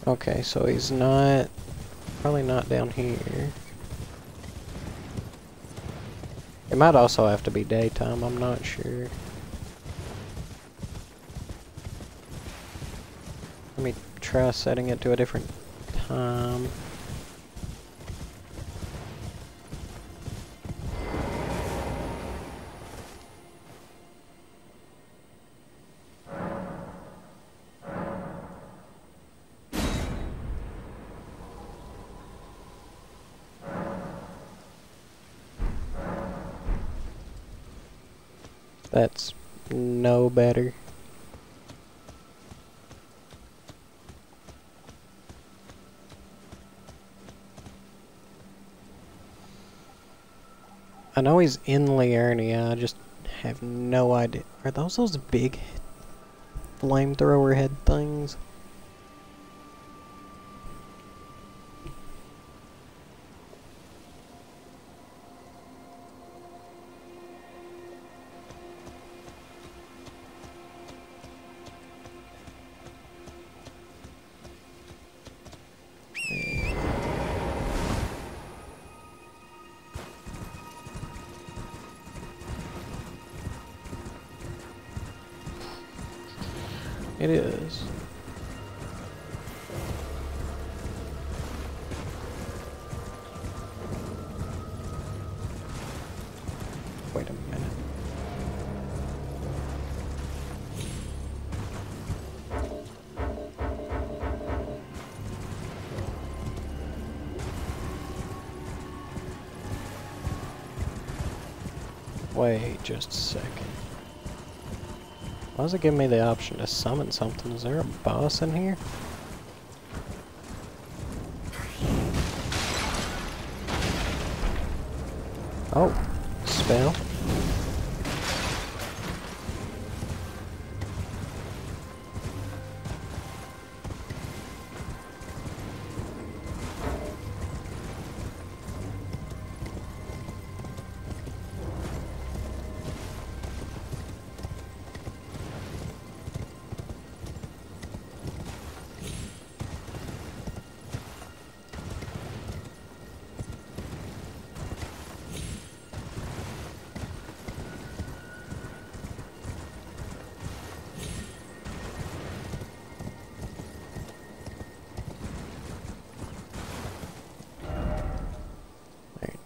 Okay, so he's not, probably not down here. It might also have to be daytime, I'm not sure. Let me try setting it to a different time. That's no better. I know he's in Liurnia, I just have no idea. Are those big flamethrower head things? It is. Wait a minute. Wait just a second. Why does it give me the option to summon something? Is there a boss in here? Oh, spell.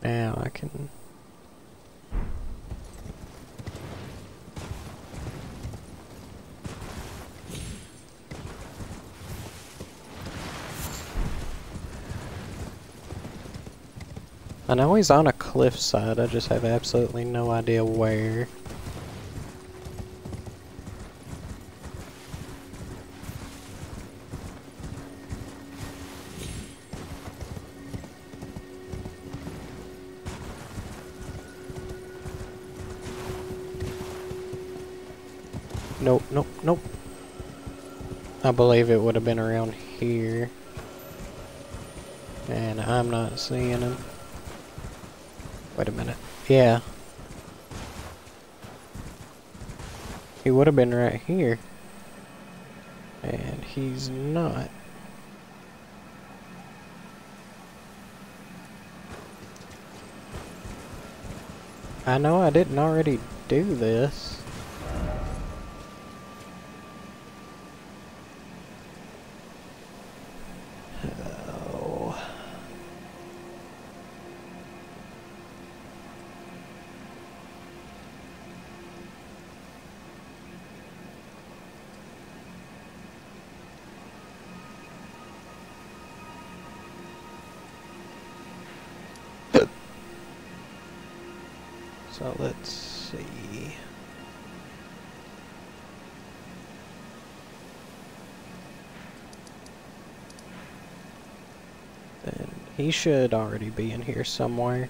Now I can... I know he's on a cliffside, I just have absolutely no idea where. Nope, nope, nope. I believe it would have been around here. And I'm not seeing him. Wait a minute. Yeah. He would have been right here. And he's not. I know I didn't already do this. So let's see. Then he should already be in here somewhere.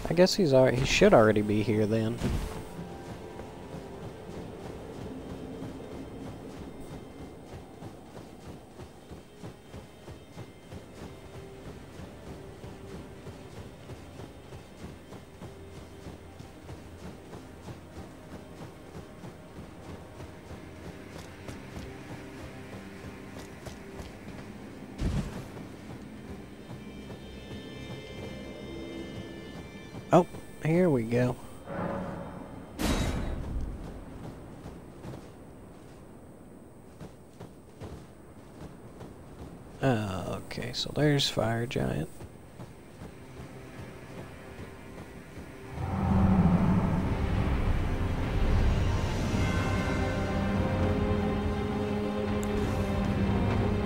I guess he should already be here then. Oh, here we go. Okay, so there's Fire Giant.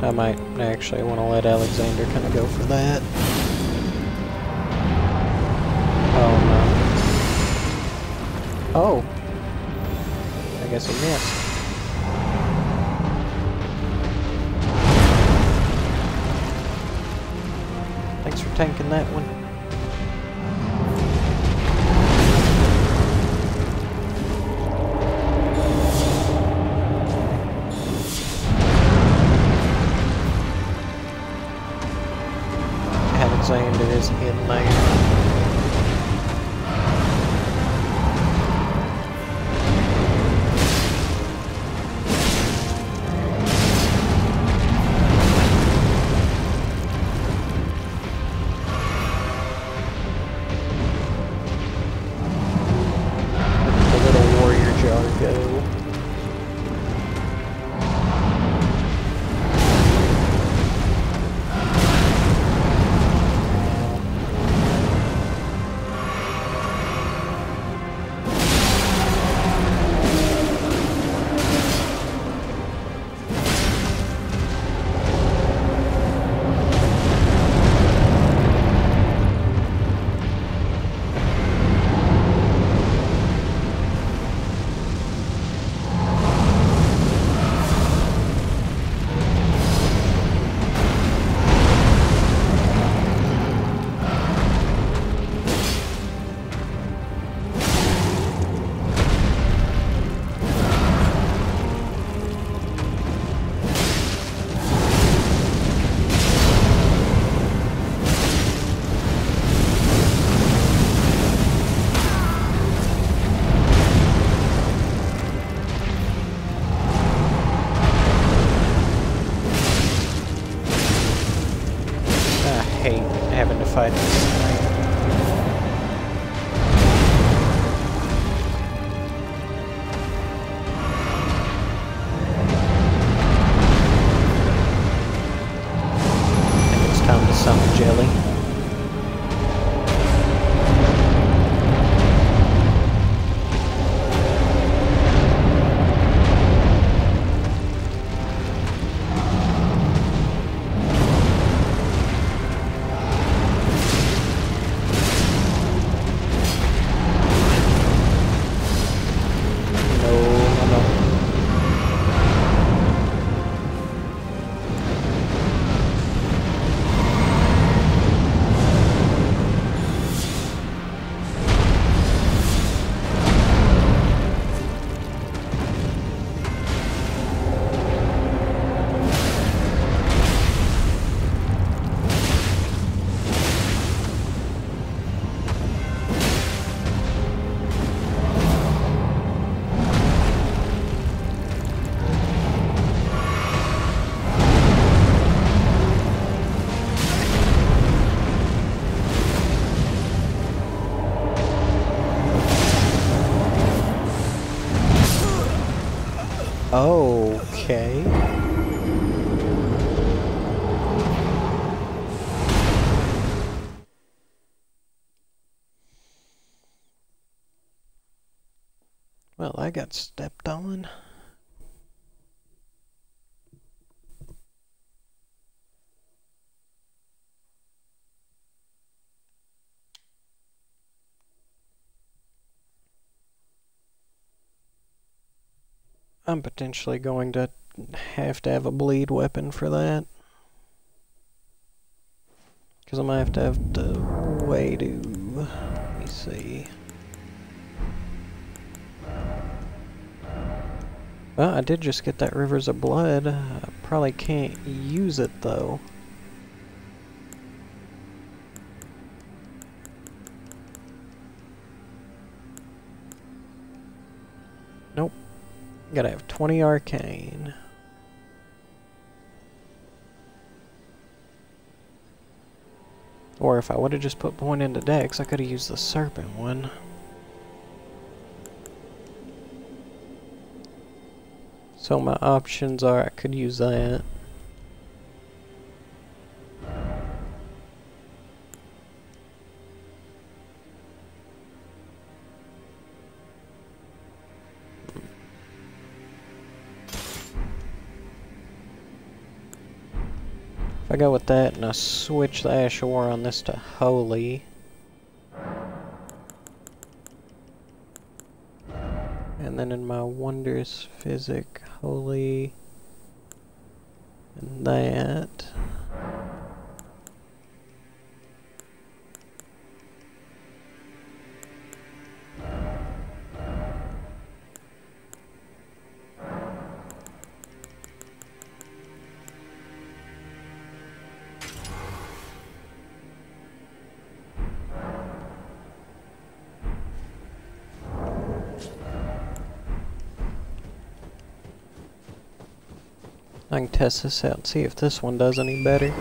I might actually want to let Alexander kind of go for that. Oh no. Oh! I guess he missed. Thanks for tanking that one. Alexander is in there. Fight this tonight. I think it's time to summon Jelly. Okay. Well, I got stepped on. I'm potentially going to have a bleed weapon for that. Because I might have to way to... Let me see. Well, I did just get that Rivers of Blood. I probably can't use it, though. Nope. Gotta have 20 Arcane. Or if I would have just put point into Dex, I could have used the Serpent one. So my options are I could use that. If I go with that and I switch the Ash of War on this to Holy. And then in my Wondrous Physic, Holy, and that. I can test this out and see if this one does any better.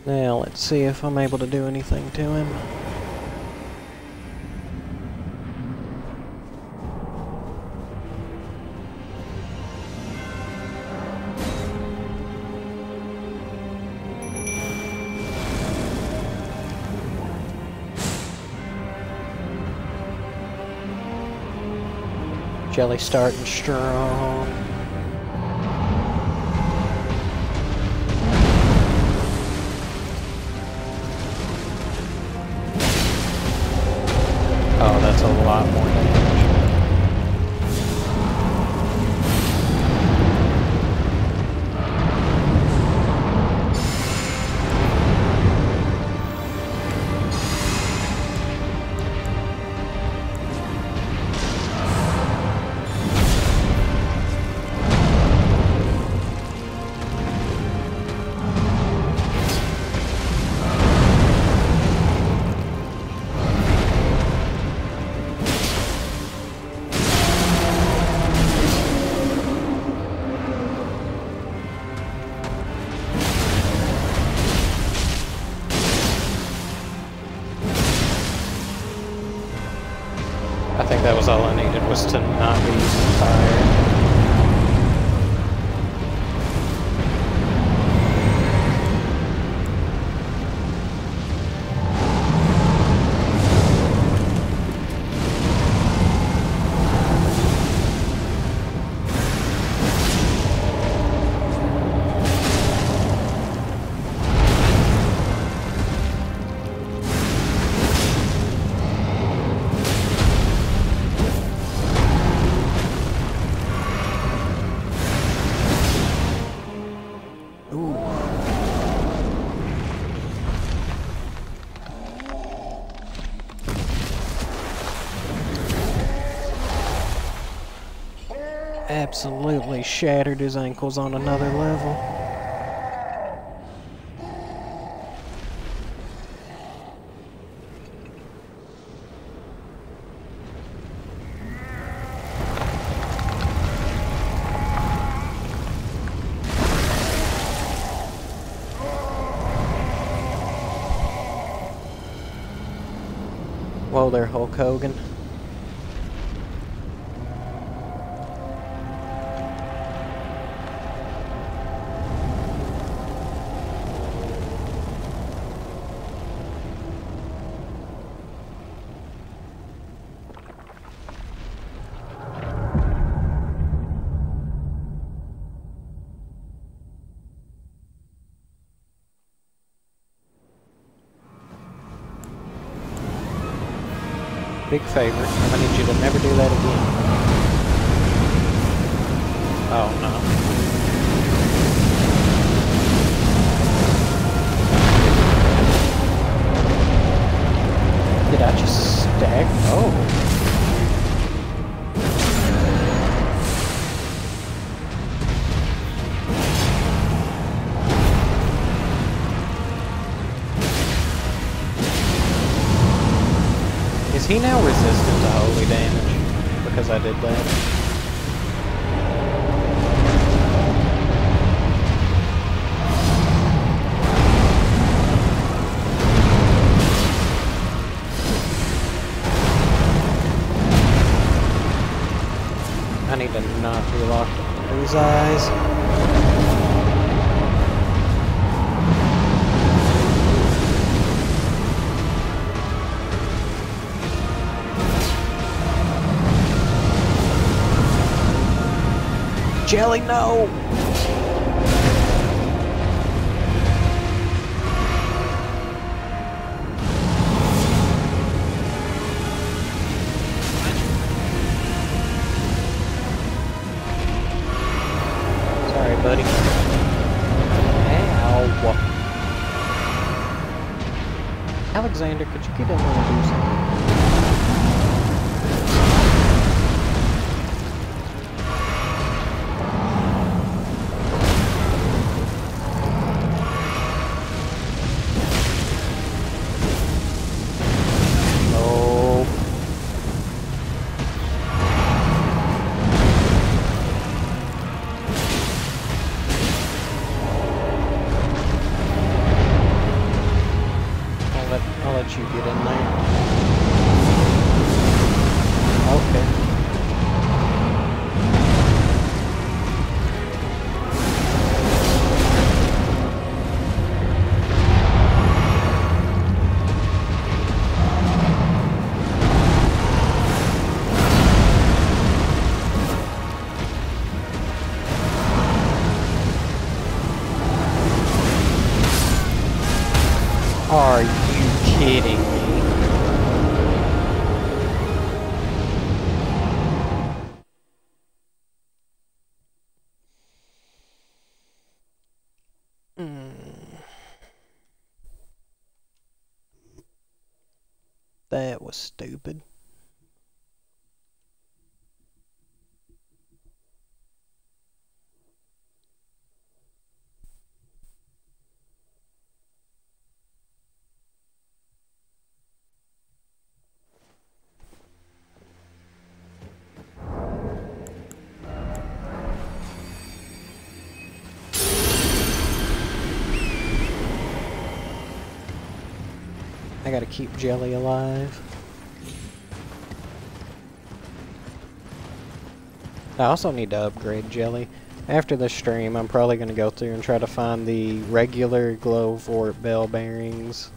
Now let's see if I'm able to do anything to him. Jelly starting strong. Oh, that's a lot more damage. I think that was all I needed, was to not be using fire. Absolutely shattered his ankles on another level. there, Hulk Hogan. Big favor. I need you to never do that again. Oh no. Did I just stack? Oh. Is he now resistant to holy damage because I did that? I need to not be locked on these eyes. Jelly, no! Sorry, buddy. Ow. Alexander, could you get in there and do something? I'll let you get in there. Okay. Are you kidding me? That was stupid. I gotta keep Jelly alive. I also need to upgrade Jelly. After the stream, I'm probably gonna go through and try to find the regular glow fort bell bearings,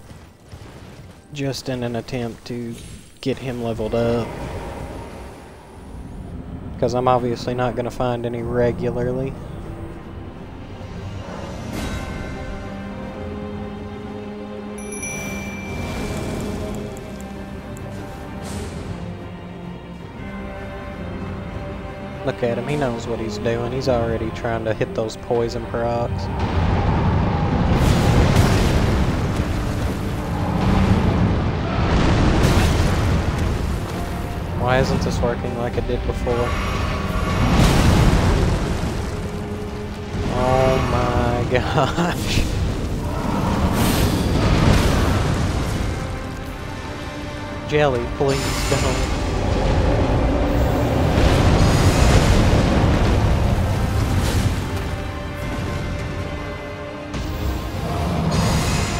just in an attempt to get him leveled up. Because I'm obviously not gonna find any regularly. Look at him, he knows what he's doing. He's already trying to hit those poison procs. Why isn't this working like it did before? Oh my gosh. Jelly, please don't.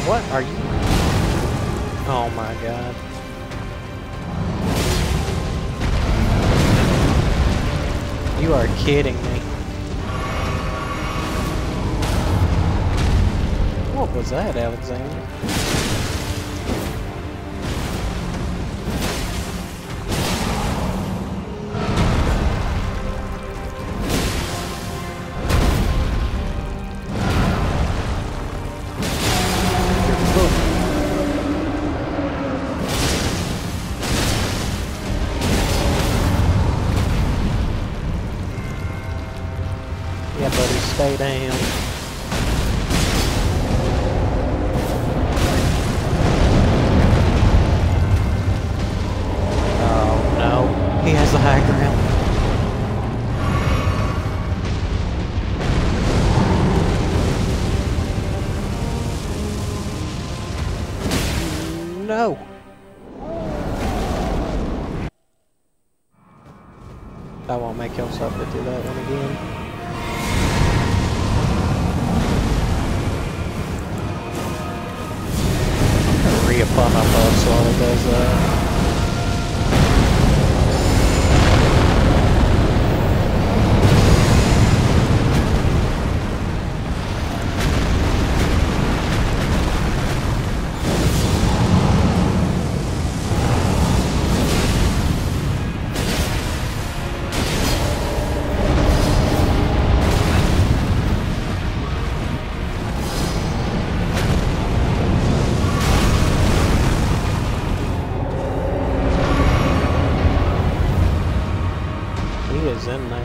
What are you? Oh my god. You are kidding me. What was that, Alexander? Yeah, buddy, stay down. Oh no, he has the high ground. No. I won't make him suffer through that one again. Reapply my buffs while it does that. He is in there.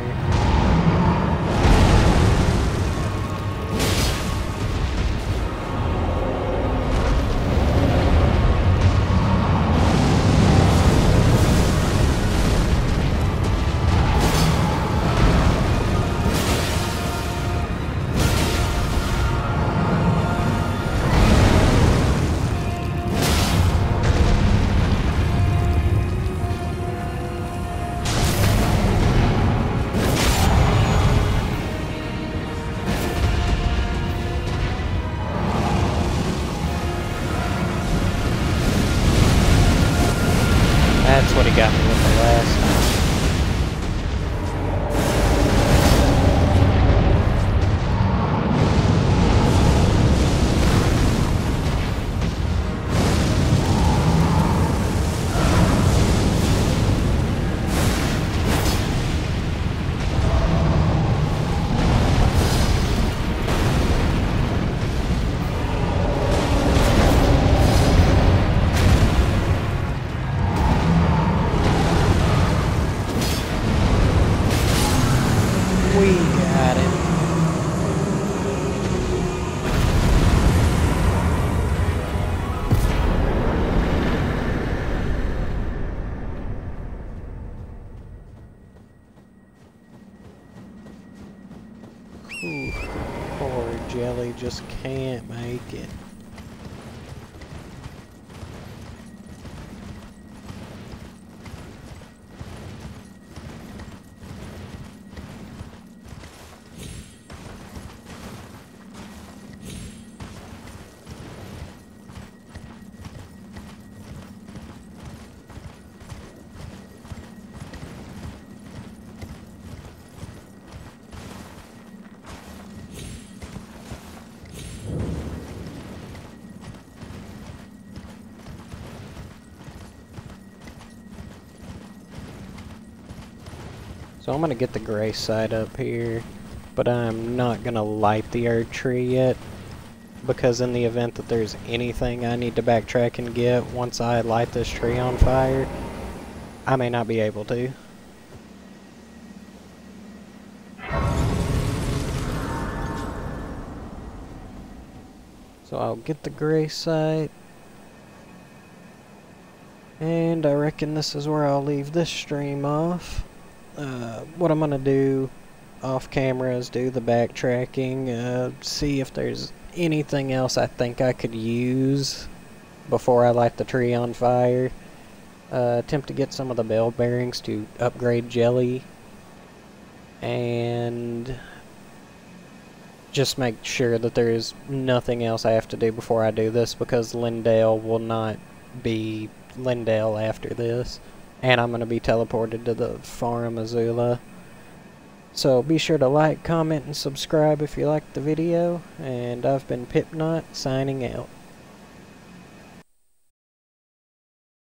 That's what he got me with the last time. We got him. Ooh, poor Jelly just can't make it. So I'm gonna get the gray side up here, but I'm not gonna light the Erd tree yet, because in the event that there's anything I need to backtrack and get once I light this tree on fire, I may not be able to. So I'll get the gray site, and I reckon this is where I'll leave this stream off. What I'm gonna do off camera is do the backtracking, see if there's anything else I think I could use before I light the tree on fire. Attempt to get some of the bell bearings to upgrade Jelly, and just make sure that there is nothing else I have to do before I do this, because Lindale will not be Lindale after this. And I'm going to be teleported to the Farm Azula. So be sure to like, comment, and subscribe if you liked the video. And I've been Pipknot, signing out.